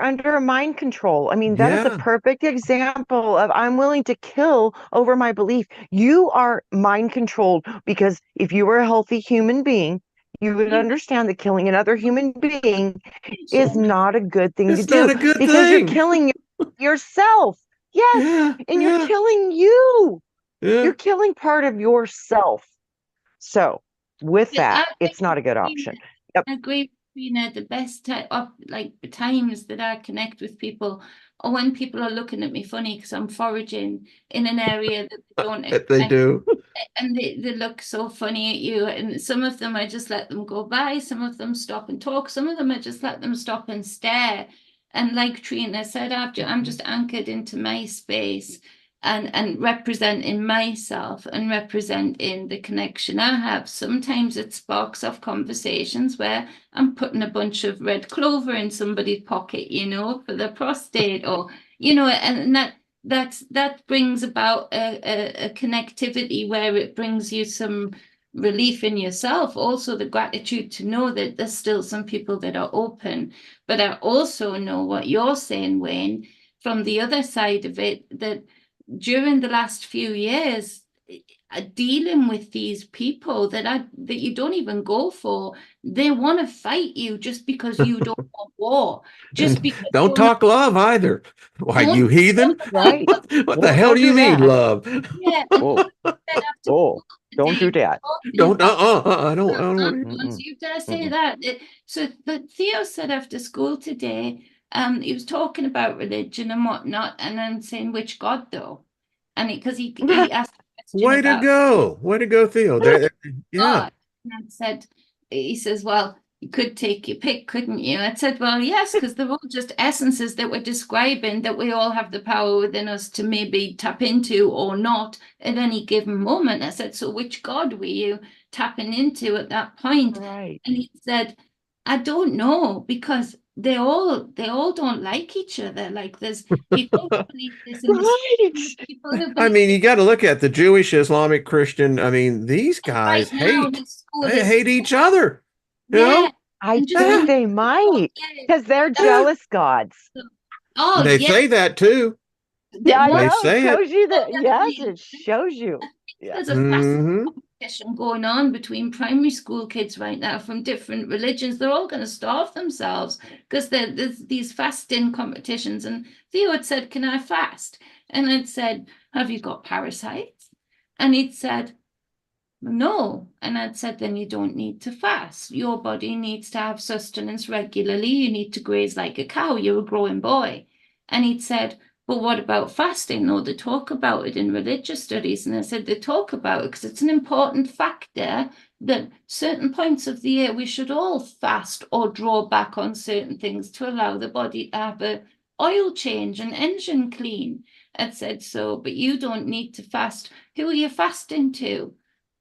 under mind control. I mean, that is a Yeah. perfect example of I'm willing to kill over my belief. You are mind controlled because if you were a healthy human being, you would yeah. understand that killing another human being is not a good thing to It's not do a good because you're thing. killing yourself. Yes, Yeah. and you're Yeah. killing you. Yeah. You're killing part of yourself. So, with Yeah, that, it's not a good option. Yep. I agree The best time of like the times that I connect with people or when people are looking at me funny because I'm foraging in an area that they don't That they expect, do. and they look so funny at you. And some of them I just let them go by, some of them stop and talk, some of them I just let them stop and stare. And like Trina said, I'm just anchored into my space and representing myself and representing the connection I have. Sometimes it sparks off conversations where I'm putting a bunch of red clover in somebody's pocket, for the prostate, or and that brings about a connectivity where it brings you some relief in yourself. Also, the gratitude to know that there's still some people that are open. But I also know what you're saying, Wayne, from the other side of it, that during the last few years, dealing with these people that you don't even go for, they want to fight you just because you don't want war, just And because don't you're not. talk love either. Why, Don't you heathen? Right. What the Well, hell don't do you do mean, that. love? Yeah, and Oh, then after oh, don't do today, that. talking Don't, about I don't want to. once Mm-mm, you dare say mm-mm. that. So, but Theo said after school today, he was talking about religion and whatnot, and then saying which God though, and because he asked a question Way to about go. Way to go, Theo. Yeah. God. And I said, he says, well, you could take your pick, couldn't you? I said, well, yes, because they're all just essences that we're describing that we all have the power within us to maybe tap into or not at any given moment. I said, so which God were you tapping into at that point? Right. And he said, I don't know, because they all don't like each other. Like there's people who believe this in this, Right. people who I believe mean, you got to look at the Jewish, Islamic, Christian. I mean, these right guys now hate. the school They is, hate each other. You yeah, know? I and just think Yeah. they oh, might yeah, because they're Yeah. jealous gods. oh They yeah, say that too. Yeah, I one They know. It say it. shows you that. Yes, definitely. it shows you. I think Yeah. there's a fast Hmm. competition going on between primary school kids right now from different religions. They're all going to starve themselves because there's these fasting competitions. And Theo had said, "Can I fast?" And I'd said, "Have you got parasites?" And he'd said, no. And I'd said, then you don't need to fast. Your body needs to have sustenance regularly. You need to graze like a cow. You're a growing boy. And he'd said, but what about fasting? No, they talk about it in religious studies. And I said, they talk about it because it's an important factor that certain points of the year we should all fast or draw back on certain things to allow the body to have a oil change and engine clean. I said, so, but you don't need to fast. Who are you fasting to?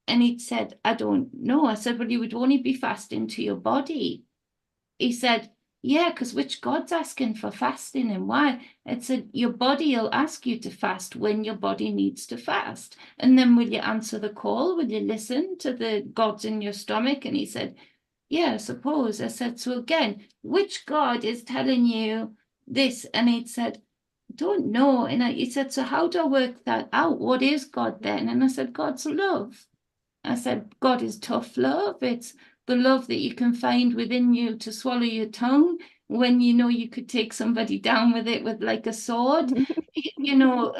And he said, I don't know. I said, well, you would only be fasting to your body. He said, yeah, because which God's asking for fasting and why? It said, your body will ask you to fast when your body needs to fast. And then will you answer the call? Will you listen to the gods in your stomach? And he said, yeah, I suppose. I said, so again, which God is telling you this? And he said, don't know. And he said, so how do I work that out? What is God then? And I said, God's love. I said, God is tough love. It's the love that you can find within you to swallow your tongue when you know you could take somebody down with it with like a sword. You know,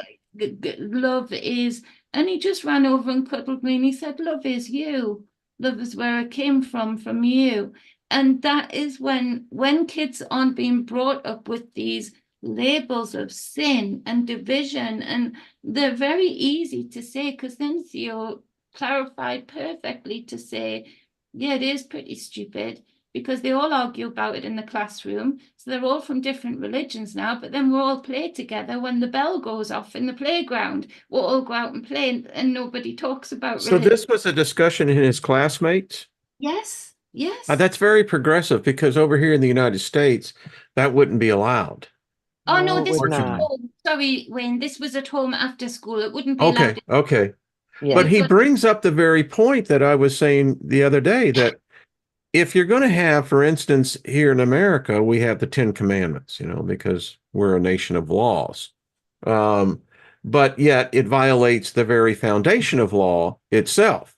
love is, and he just ran over and cuddled me and he said, love is you. Love is where it came from you. And that is when kids aren't being brought up with these labels of sin and division, and they're very easy to say because then Theo clarified perfectly to say, yeah, it is pretty stupid because they all argue about it in the classroom. So they're all from different religions now, but then we'll all play together when the bell goes off in the playground. We'll all go out and play and nobody talks about So religion. this was a discussion in his classmates. Yes, yes. That's very progressive because over here in the United States, that wouldn't be allowed. Oh no, No, it this would was at not. Fortunately. home. Sorry, Wayne, this was at home after school. It wouldn't be allowed. Okay. Okay. But Yeah. he Because brings up the very point that I was saying the other day that if you're going to have, for instance, here in America, we have the Ten Commandments, because we're a nation of laws. Um, but yet it violates the very foundation of law itself.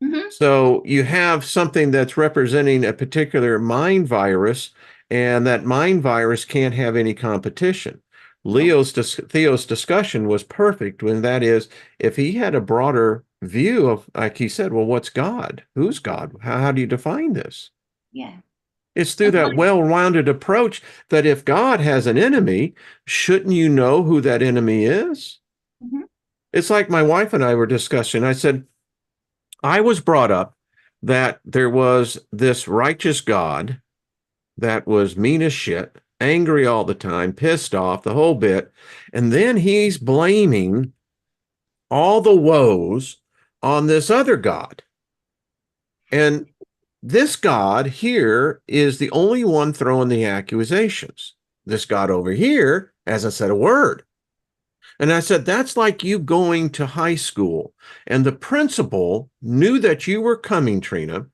Mhm. So you have something that's representing a particular mind virus, and that mind virus can't have any competition. No. Theo's discussion was perfect when that is, if he had a broader view of, like he said, well, what's God? Who's God? How do you define this? Yeah. It's through that well-rounded approach that if God has an enemy, shouldn't you know who that enemy is? Mhm. It's like my wife and I were discussing. I said, I was brought up that there was this righteous God that was mean as shit, angry all the time, pissed off, the whole bit. And then he's blaming all the woes on this other God. And this God here is the only one throwing the accusations. This God over here hasn't said a word. And I said, that's like you going to high school and the principal knew that you were coming, Trina,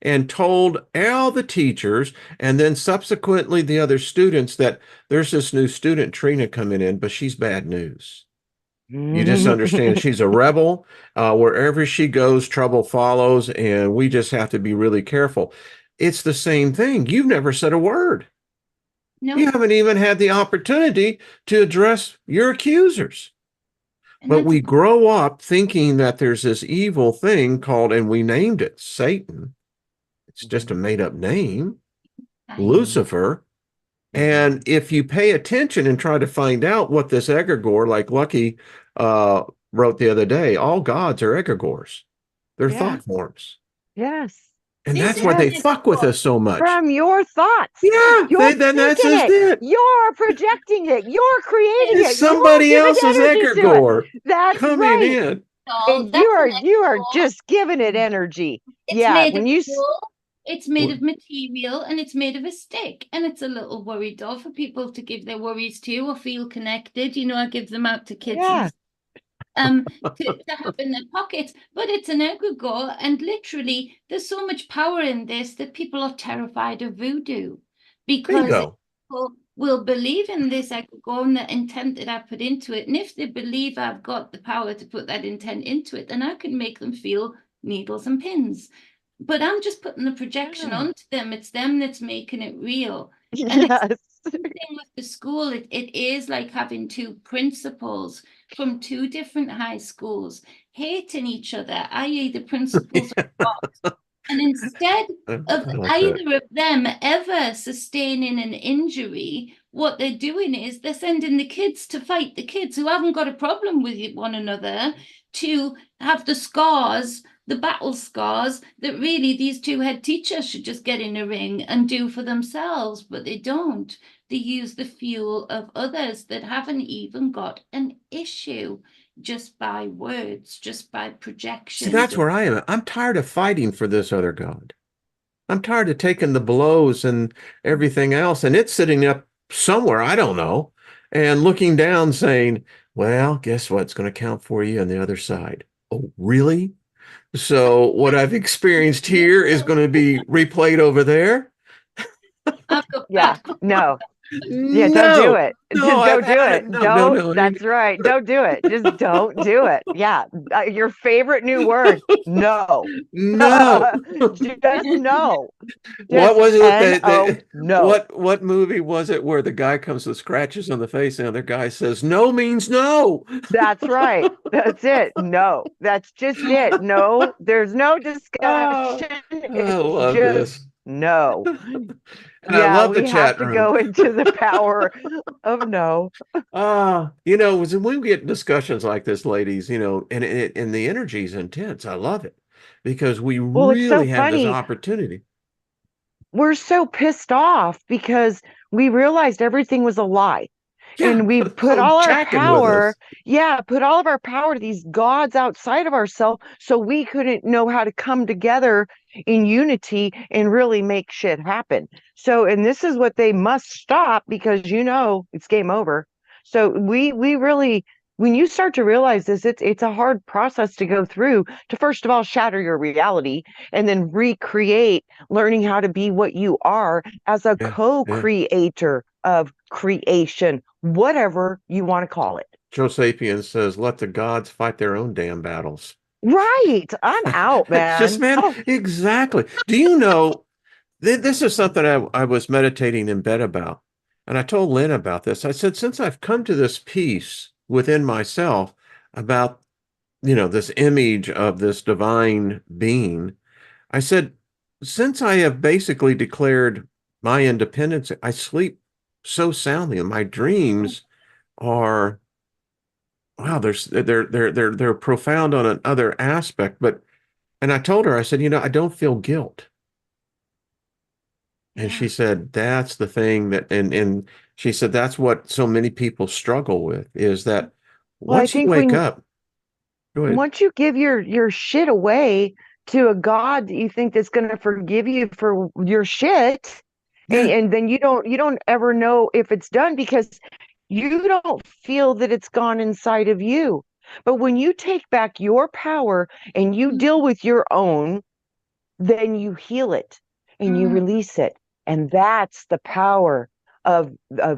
and told all the teachers and then subsequently the other students that there's this new student, Trina, coming in, but she's bad news. You just understand she's a rebel. Wherever she goes, trouble follows, and we just have to be really careful. It's the same thing. You've never said a word. No. You haven't even had the opportunity to address your accusers. And But that's we grow up thinking that there's this evil thing called, and we named it Satan. It's just a made up name, Lucifer. And if you pay attention and try to find out what this egregore, like Lucky wrote the other day, all gods are egregores. They're thought forms. Yes. And This that's is why they it. fuck with us so much. From your thoughts. Yeah, You're then that's thinking just it. it. You're projecting it. You're creating It's it. You're somebody giving else's energy to it. egregore That's coming right. in. all. And That's you are an just giving it energy. It's Yeah. made When of you wool, it's made of material, and it's made of a stick. And it's a little worry doll for people to give their worries to or feel connected. You know, I give them out to kids yeah. to have in their pockets. But it's an egregore, and literally, there's so much power in this that people are terrified of voodoo because Bingo. people will believe in this egregore and the intent that I put into it. And if they believe I've got the power to put that intent into it, then I can make them feel needles and pins. But I'm just putting the projection onto them. It's them that's making it real. And it's Yes. the same thing with the school. It is like having two principals from two different high schools hating each other, i.e., the principals are boss. And instead of I like that. either of them ever sustaining an injury, what they're doing is they're sending the kids to fight the kids who haven't got a problem with one another to have the scars, the battle scars that really these two head teachers should just get in a ring and do for themselves, but they don't. They use the fuel of others that haven't even got an issue just by words, just by projection. See, that's where I am. I'm tired of fighting for this other God. I'm tired of taking the blows and everything else, and it's sitting up somewhere, I don't know, and looking down saying, well, guess what's going to count for you on the other side? Oh, really? So what I've experienced here is going to be replayed over there? Yeah. No. Yeah, don't do it. Just don't do it. Don't. That's right. Don't do it. Just don't do it. Yeah. Your favorite new word. No. No. Just no. What was it? No. What movie was it where the guy comes with scratches on the face and the other guy says, no means no? That's right. That's it. No. That's just it. No. There's no discussion. I love this. No. And I love the we chat have to room. go into the power of no. When we get discussions like this, ladies, and the energy is intense. I love it because we It's so really have this funny. opportunity. We're so pissed off because we realized everything was a lie. Yeah, And we put all our jacking with power, us. put all of our power to these gods outside of ourselves so we couldn't know how to come together in unity and really make shit happen. So, and this is what they must stop because it's game over. So we really, when you start to realize this, it's a hard process to go through to first of all shatter your reality and then recreate, learning how to be what you are as a co-creator of creation, whatever you want to call it. Joe Sapien says, let the gods fight their own damn battles. Right. I'm out, man. It's just, man, exactly. Do you know, this is something I was meditating in bed about. And I told Lynn about this. I said, since I've come to this peace within myself about, this image of this divine being, I said, since I have basically declared my independence. I sleep so soundly, and my dreams are wow, they're profound on another aspect. But and I told her, I said, I don't feel guilt. And Yeah. she said, that's the thing and she said, that's what so many people struggle with is that Well, I once you think wake when up, go ahead. once you give your shit away to a God that you think that's going to forgive you for your shit, Yeah. and then you don't ever know if it's done because you don't feel that it's gone inside of you. But when you take back your power and you deal with your own, then you heal it and you Mm, release it. And that's the power of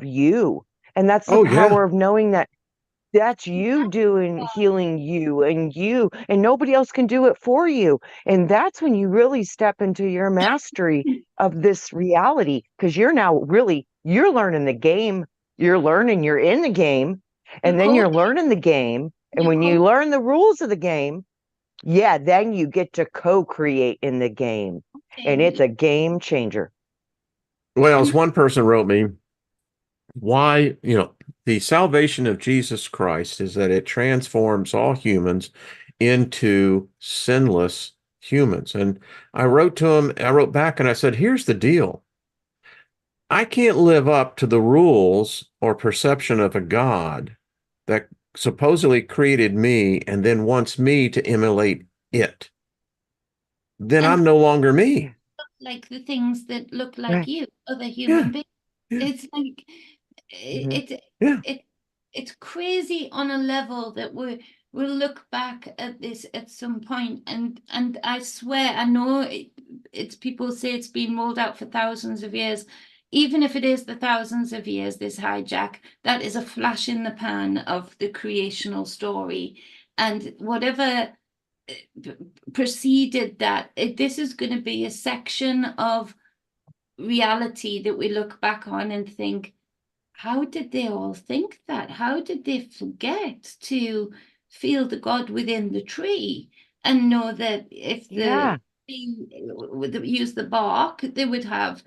you. And that's the Oh, yeah. power of knowing that that's you doing healing you and nobody else can do it for you. And that's when you really step into your mastery of this reality because you're learning the game. You're learning, you're in the game, you're and then you're coding. learning the game. And You're when you coding. learn the rules of the game, yeah, then you get to co-create in the game. And it's a game changer. Well, as And one person wrote me, why, the salvation of Jesus Christ is that it transforms all humans into sinless humans. And I wrote back and I said, here's the deal. I can't live up to the rules or perception of a God that supposedly created me and then wants me to emulate it. Then and I'm no longer me. Yeah. like the things that look like Right. you, other Yeah, human beings. yeah, It's like Mhm. it, yeah. it it's crazy on a level that we'll look back at this at some point and I swear I know it's people say it's been rolled out for thousands of years. Even if it is the thousands of years, this hijack, that is a flash in the pan of the creational story. And whatever preceded that, this is going to be a section of reality that we look back on and think, how did they all think that? How did they forget to feel the God within the tree and know that if the Yeah. tree would use the bark, they would have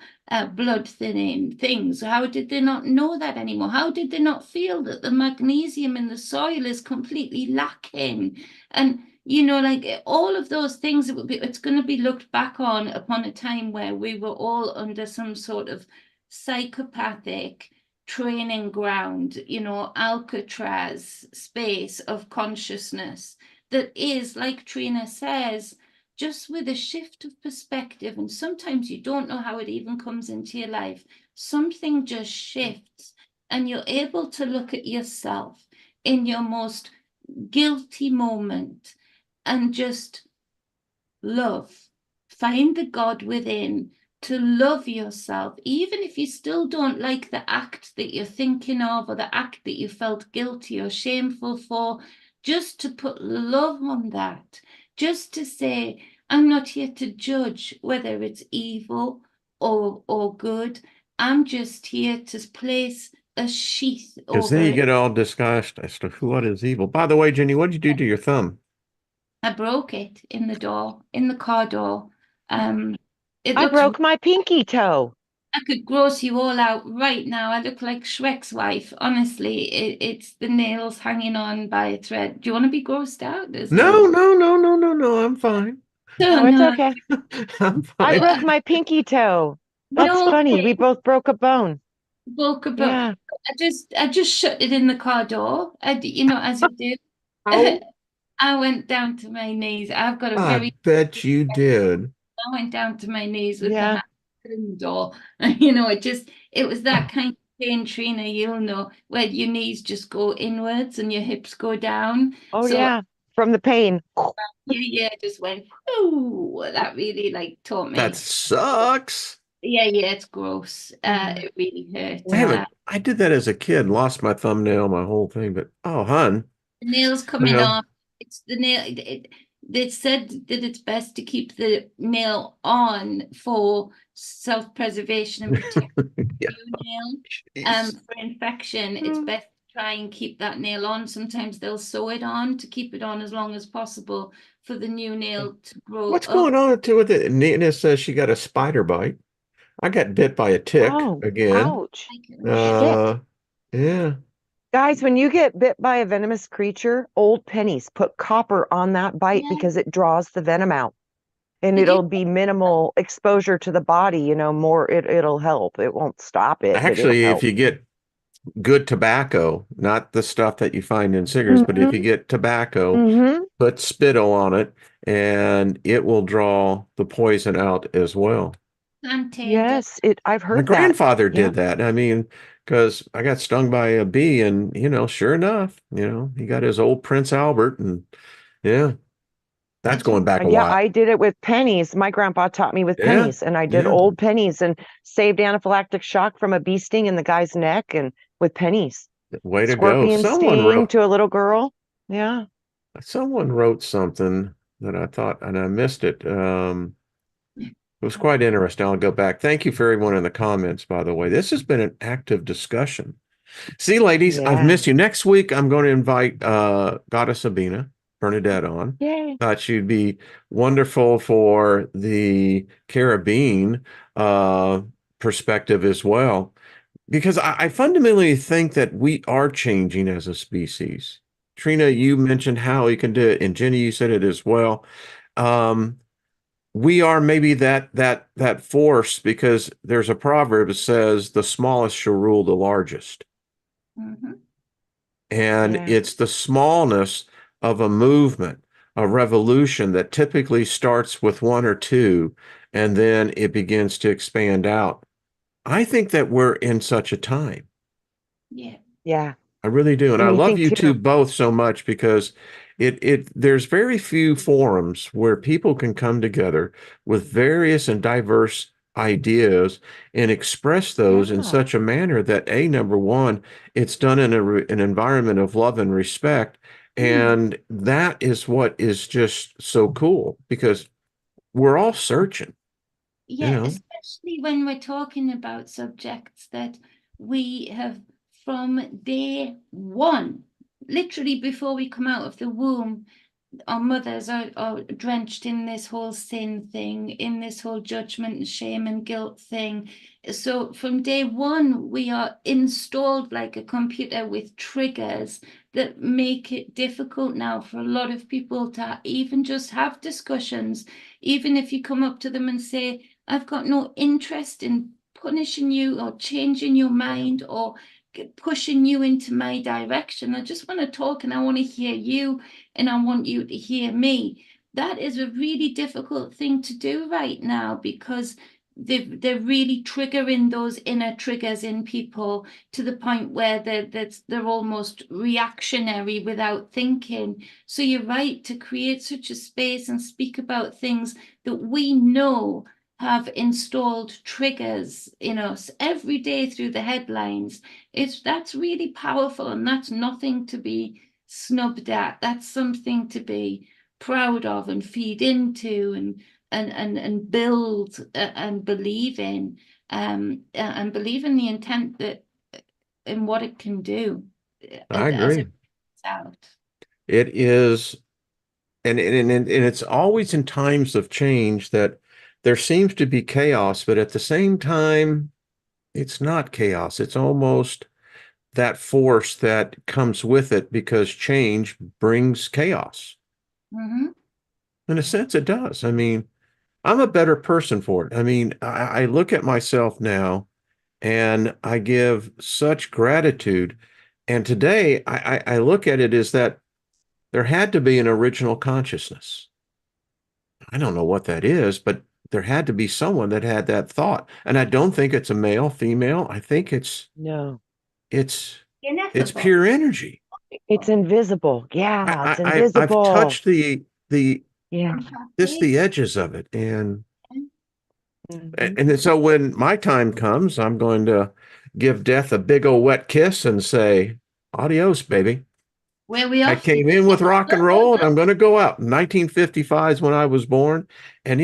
blood thinning things? How did they not know that anymore? How did they not feel that the magnesium in the soil is completely lacking? And like all of those things, it's going to be looked back on upon a time where we were all under some sort of psychopathic training ground, Alcatraz space of consciousness that is, like Trina says, just with a shift of perspective. And sometimes you don't know how it even comes into your life. Something just shifts, and you're able to look at yourself in your most guilty moment and just love. Find the God within to love yourself, even if you still don't like the act that you're thinking of or the act that you felt guilty or shameful for, just to put love on that, just to say, I'm not here to judge whether it's evil or good. I'm just here to place a sheath Because then over you it. get all discussed as to what is evil. By the way, Jenny, what did you do to your thumb? I broke it in the door, in the car door. It I looks broke my pinky toe. I could gross you all out right now. I look like Shrek's wife. Honestly, it's the nails hanging on by a thread. Do you want to be grossed out as No, well? no, no, no, no, no. I'm fine. No, No, it's no, okay. I'm I fine. broke my pinky toe. That's no. funny. We both broke a bone. Bulk about. Yeah. I just shut it in the car door. As you do. Oh, I went down to my knees. I've got a I very. bet you did. I went down to my knees with the Yeah. hand in the door. It was that kind of pain, Trina, you'll know, where your knees just go inwards and your hips go down. Oh, So yeah. From the pain. yeah, just went, ooh, that really like taught That me. sucks. Yeah, it's gross. Yeah. It really hurt. Yeah. I did that as a kid, lost my thumbnail, my whole thing, but oh, hun, The nails coming well, off. It's the nail. They said that it's best to keep the nail on for self-preservation and protect yeah, your nail. jeez. For infection, it's best to try and keep that nail on. Sometimes they'll sew it on to keep it on as long as possible for the new nail to grow What's up. going on too with it? Nina says she got a spider bite. I got bit by a tick Oh, again. ouch. Shit. Uh, yeah. Guys, when you get bit by a venomous creature, old pennies, put copper on that bite Yeah. because it draws the venom out. And Did you? it'll be minimal exposure to the body, more it'll help. It won't stop it, but it'll Actually, if help. you get good tobacco, not the stuff that you find in cigarettes, but if you Mm-hmm. get tobacco, Mm-hmm. put spittle on it and it will draw the poison out as well. Planted. Yes, I've My heard that. grandfather Yeah. did that. I mean, because I got stung by a bee and, sure enough, he got his old Prince Albert and yeah, that's going back a Yeah, while. I did it with pennies. My grandpa taught me with Yeah. pennies, and I did Yeah. old pennies and saved anaphylactic shock from a bee sting in the guy's neck and with pennies. Way to go. Scorpion sting to a little girl. Yeah. Someone wrote something that I thought, and I missed it. It was quite interesting. I'll go back. Thank you for everyone in the comments, by the way. This has been an active discussion. See, ladies, I've Yeah. missed you. Next week, I'm going to invite Goddess Sabina Bernadette on. Yay. Thought she'd be wonderful for the Caribbean perspective as well, because I fundamentally think that we are changing as a species. Trina, you mentioned how you can do it, and Jenny, you said it as well. Um, we are maybe that force because there's a proverb that says the smallest shall rule the largest. Mm-hmm. And Yeah. it's the smallness of a movement, a revolution that typically starts with one or two, and then it begins to expand out. I think that we're in such a time. Yeah. Yeah. I really do. And I And you love think you two too, both so much because there's very few forums where people can come together with various and diverse ideas and express those in yeah. such a manner that number one, it's done in an environment of love and respect. Mm. And that is what is just so cool because we're all searching, you Yeah, know. especially when we're talking about subjects that we have from day one, literally before we come out of the womb, our mothers are drenched in this whole sin thing, in this whole judgment and shame and guilt thing. So from day one, we are installed like a computer with triggers that make it difficult now for a lot of people to even just have discussions. Even if you come up to them and say, I've got no interest in punishing you or changing your mind or pushing you into my direction. I just want to talk and I want to hear you and I want you to hear me. That is a really difficult thing to do right now because they're really triggering those inner triggers in people to the point where they're almost reactionary without thinking. So you're right to create such a space and speak about things that we know have installed triggers in us every day through the headlines. That's really powerful and that's nothing to be snubbed at. That's something to be proud of and feed into and build and believe in and believe in the intent that in what it can do I as agree. it comes out. It is. And it's always in times of change that there seems to be chaos, but at the same time, it's not chaos. It's almost that force that comes with it because change brings chaos. Mm-hmm. In a sense, it does. I mean, I'm a better person for it. I mean, I look at myself now and I give such gratitude. And today I look at it as that there had to be an original consciousness. I don't know what that is, but there had to be someone that had that thought. And I don't think it's a male, female. I think No. it's it's Ineffable. pure energy. It's invisible. Yeah, it's I've invisible. touched the Yeah. just the edges of it. Mhm. And so when my time comes, I'm going to give death a big old wet kiss and say, adios, baby. Where we I off to? came in with rock and roll and I'm going to go out. 1955 is when I was born. And,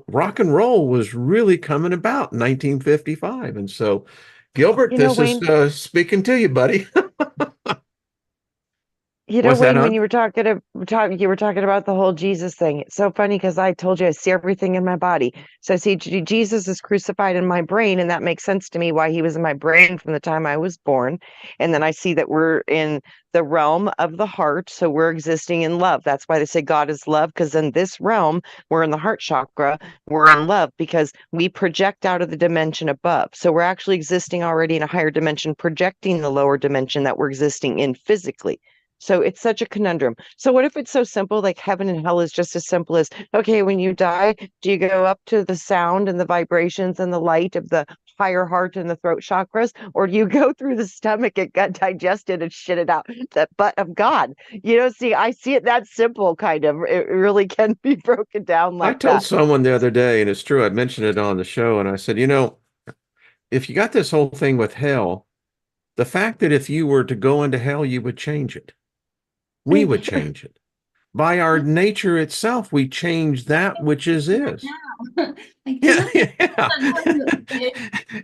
rock and roll was really coming about in 1955. And so, Gilbert, this is Wayne, speaking to you, buddy. You know, What's that, Wayne, when hon? you were you were talking about the whole Jesus thing. It's so funny because I told you I see everything in my body. So I see Jesus is crucified in my brain, and that makes sense to me why he was in my brain from the time I was born. And then I see that we're in the realm of the heart, so we're existing in love. That's why they say God is love, because in this realm, we're in the heart chakra, we're in love because we project out of the dimension above. So we're actually existing already in a higher dimension, projecting the lower dimension that we're existing in physically. So it's such a conundrum. So what if it's so simple, like heaven and hell is just as simple as, okay, when you die, do you go up to the sound and the vibrations and the light of the higher heart and the throat chakras, or do you go through the stomach and get digested and shit it out? The butt of God. See, I see it that simple, kind of. It really can be broken down I like told that. someone the other day, and it's true, I mentioned it on the show, and I said, if you got this whole thing with hell, the fact that if you were to go into hell, you would change it. We would change it. By our nature itself, we change that which is. Now. I Yeah, cannot yeah. understand.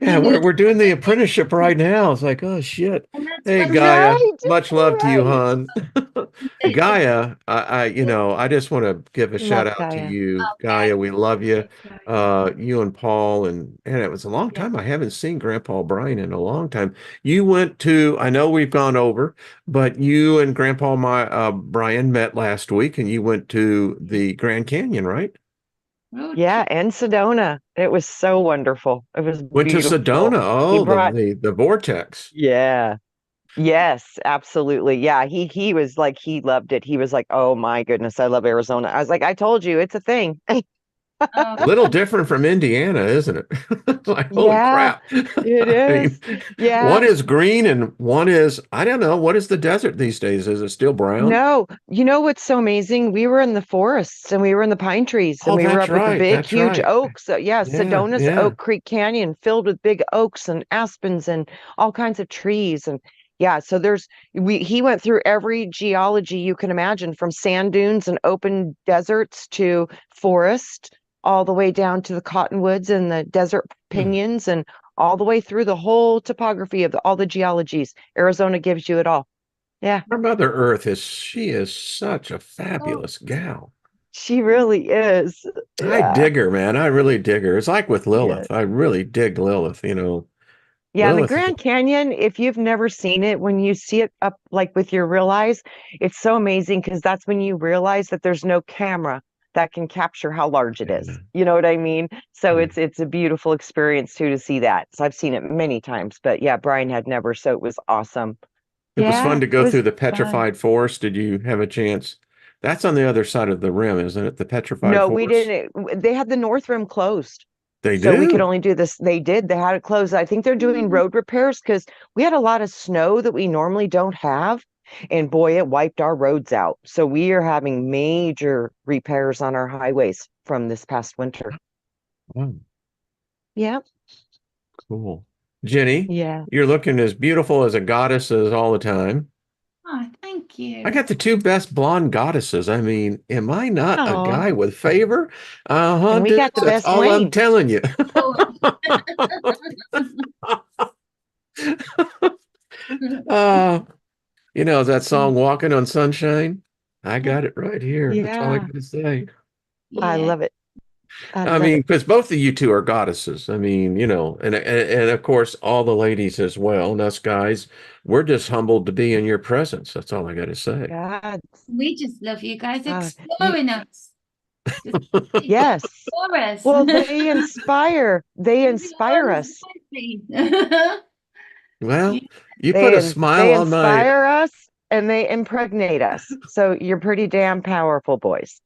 Yeah, we're doing the apprenticeship right now. It's like, oh shit. And that's Hey, what Gaia, Right, much love to you, right. hon. it, Gaia, I just want to give a shout Love out to Gaia. you, okay. Gaia. We love you. You and Paul, and it was a long Yeah. time. I haven't seen Grandpa Brian in a long time. You went to, I know we've gone over, but you and Grandpa Brian met last week, and you went to the Grand Canyon, right? Road Yeah, trip. and Sedona. It was so wonderful. It was Went to beautiful. Sedona. He Oh, brought, the vortex. yeah. Yes, absolutely. Yeah, he was like he loved it. He was like, "Oh my goodness, I love Arizona." I was like, "I told you, it's a thing." Oh, Little different from Indiana, isn't it? Like, holy Yeah, crap. it I mean, is. one Yeah. is green and one is, I don't know, what is the desert these days? Is it still brown? No, you know what's so amazing? We were in the forests and we were in the pine trees and Oh, we were that's up at the right. big, That's huge right. oaks. Yeah, Yeah, Sedona's yeah. Oak Creek Canyon filled with big oaks and aspens and all kinds of trees. And yeah, so he went through every geology you can imagine, from sand dunes and open deserts to forest, all the way down to the cottonwoods and the desert Hmm. pinions, and all the way through the whole topography of all the geologies. Arizona gives you it all. Yeah. Our Mother Earth she is such a fabulous gal. She really is. I Yeah. dig her, man. I really dig her. It's like with Yeah. Lilith. I really dig Lilith. Yeah, and the Lilith is, Grand Canyon, if you've never seen it, when you see it up like with your real eyes, it's so amazing because that's when you realize that there's no camera that can capture how large it is. yeah. You know what I mean? So Yeah. it's a beautiful experience too to see that. So I've seen it many times, but yeah, Brian had never, so it was awesome. It was Yeah, fun to it go through was the fun. petrified forest. Did you have a chance? That's on the other side of the rim, isn't it? The petrified No, we forest. didn't. They had the North Rim closed. They So we could do. only do this. They did. They had it closed. I think they're doing mm, road repairs because we had a lot of snow that we normally don't have. And boy, it wiped our roads out. So we are having major repairs on our highways from this past winter. Oh, Yeah. cool. Jenny, Yeah. you're looking as beautiful as a goddess as all the time. oh, thank I you. got the two best blonde goddesses. I mean, am I not a Oh, guy with favor? Uh-huh, and we got dudes. the That's best all I'm Wayne. telling you. Oh, Uh, that song Walking on Sunshine? I got it right here. That's all I Yeah. got to say. I yeah. love it. I I love mean, it. because both of you two are goddesses. I mean, and of course all the ladies as well, and us guys, we're just humbled to be in your presence. That's all I got to say. God. We just love you guys You, exploring us. Just yes. explore us. Well, they inspire. They We inspire always us. happy. Well, you put a smile They on my inspire us and they impregnate us. So you're pretty damn powerful, boys.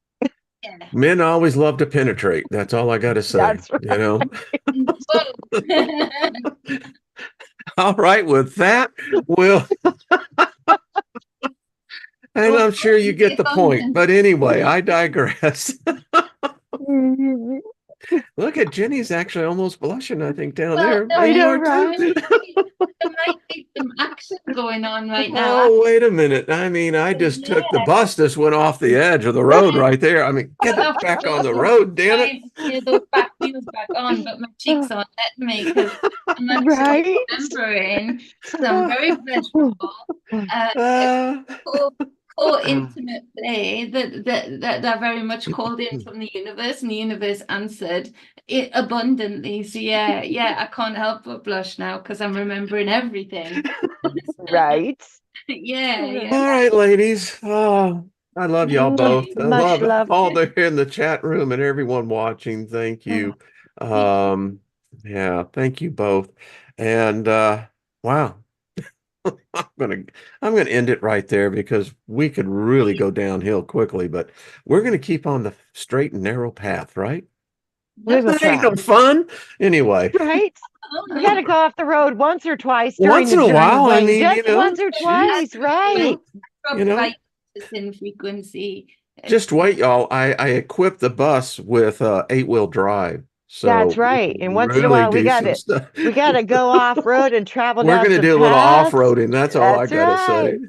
Yeah. men always love to penetrate. That's all I got to say, That's you know. Both. All right, with that, we'll and Well, I'm sure you get take the on point. then. But anyway, I digress. right. Look at Jenny's actually almost blushing, I think, down Well, there. no, I You know, are too. right? there might be some action going on right now. Oh, wait a minute. I mean, I just Yeah, took the bus just went off the edge of the road right there. I mean, get I it back on the was road, damn it. trying to get those back wheels back on, but my cheeks aren't letting me because I'm actually Right. remembering some very pleasurable, uh, Uh, cold, or intimate play that are very much called in from the universe, and the universe answered it abundantly. So yeah, I can't help but blush now because I'm remembering everything. Right. Yeah. All right, ladies. Oh, I love y'all both. I Much love love. all there in the chat room and everyone watching. Thank you. Yeah, thank you both. And wow. I'm gonna end it right there because we could really go downhill quickly, but we're gonna keep on the straight and narrow path, right? We will That ain't no try. fun. Anyway, Right? We got to go off the road once or twice during once the in a journey, while, I Wayne. mean, Just once or twice, right? you know, In frequency. just wait, y'all. I equipped the bus with 8-wheel drive, That's so we right. can And once in a really while, do some stuff. we got to go off road and travel We're down gonna some do a little paths. off-roading. That's all I That's gotta right.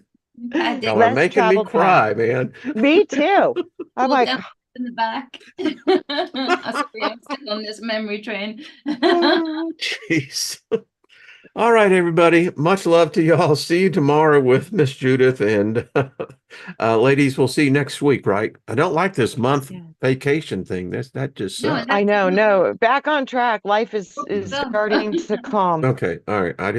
say. I did Y'all are Less making me traveled paths. cry, man. Me too. I'm pull like, down in the back. I'm still on this memory train. oh, Jeez. All right, everybody. Much love to y'all. See you tomorrow with Miss Judith. And ladies, we'll see you next week, right? I don't like this month yeah. vacation thing. That just No, sucks. I know. No, back on track. Life is Stuff. starting to calm. Okay. All right. I just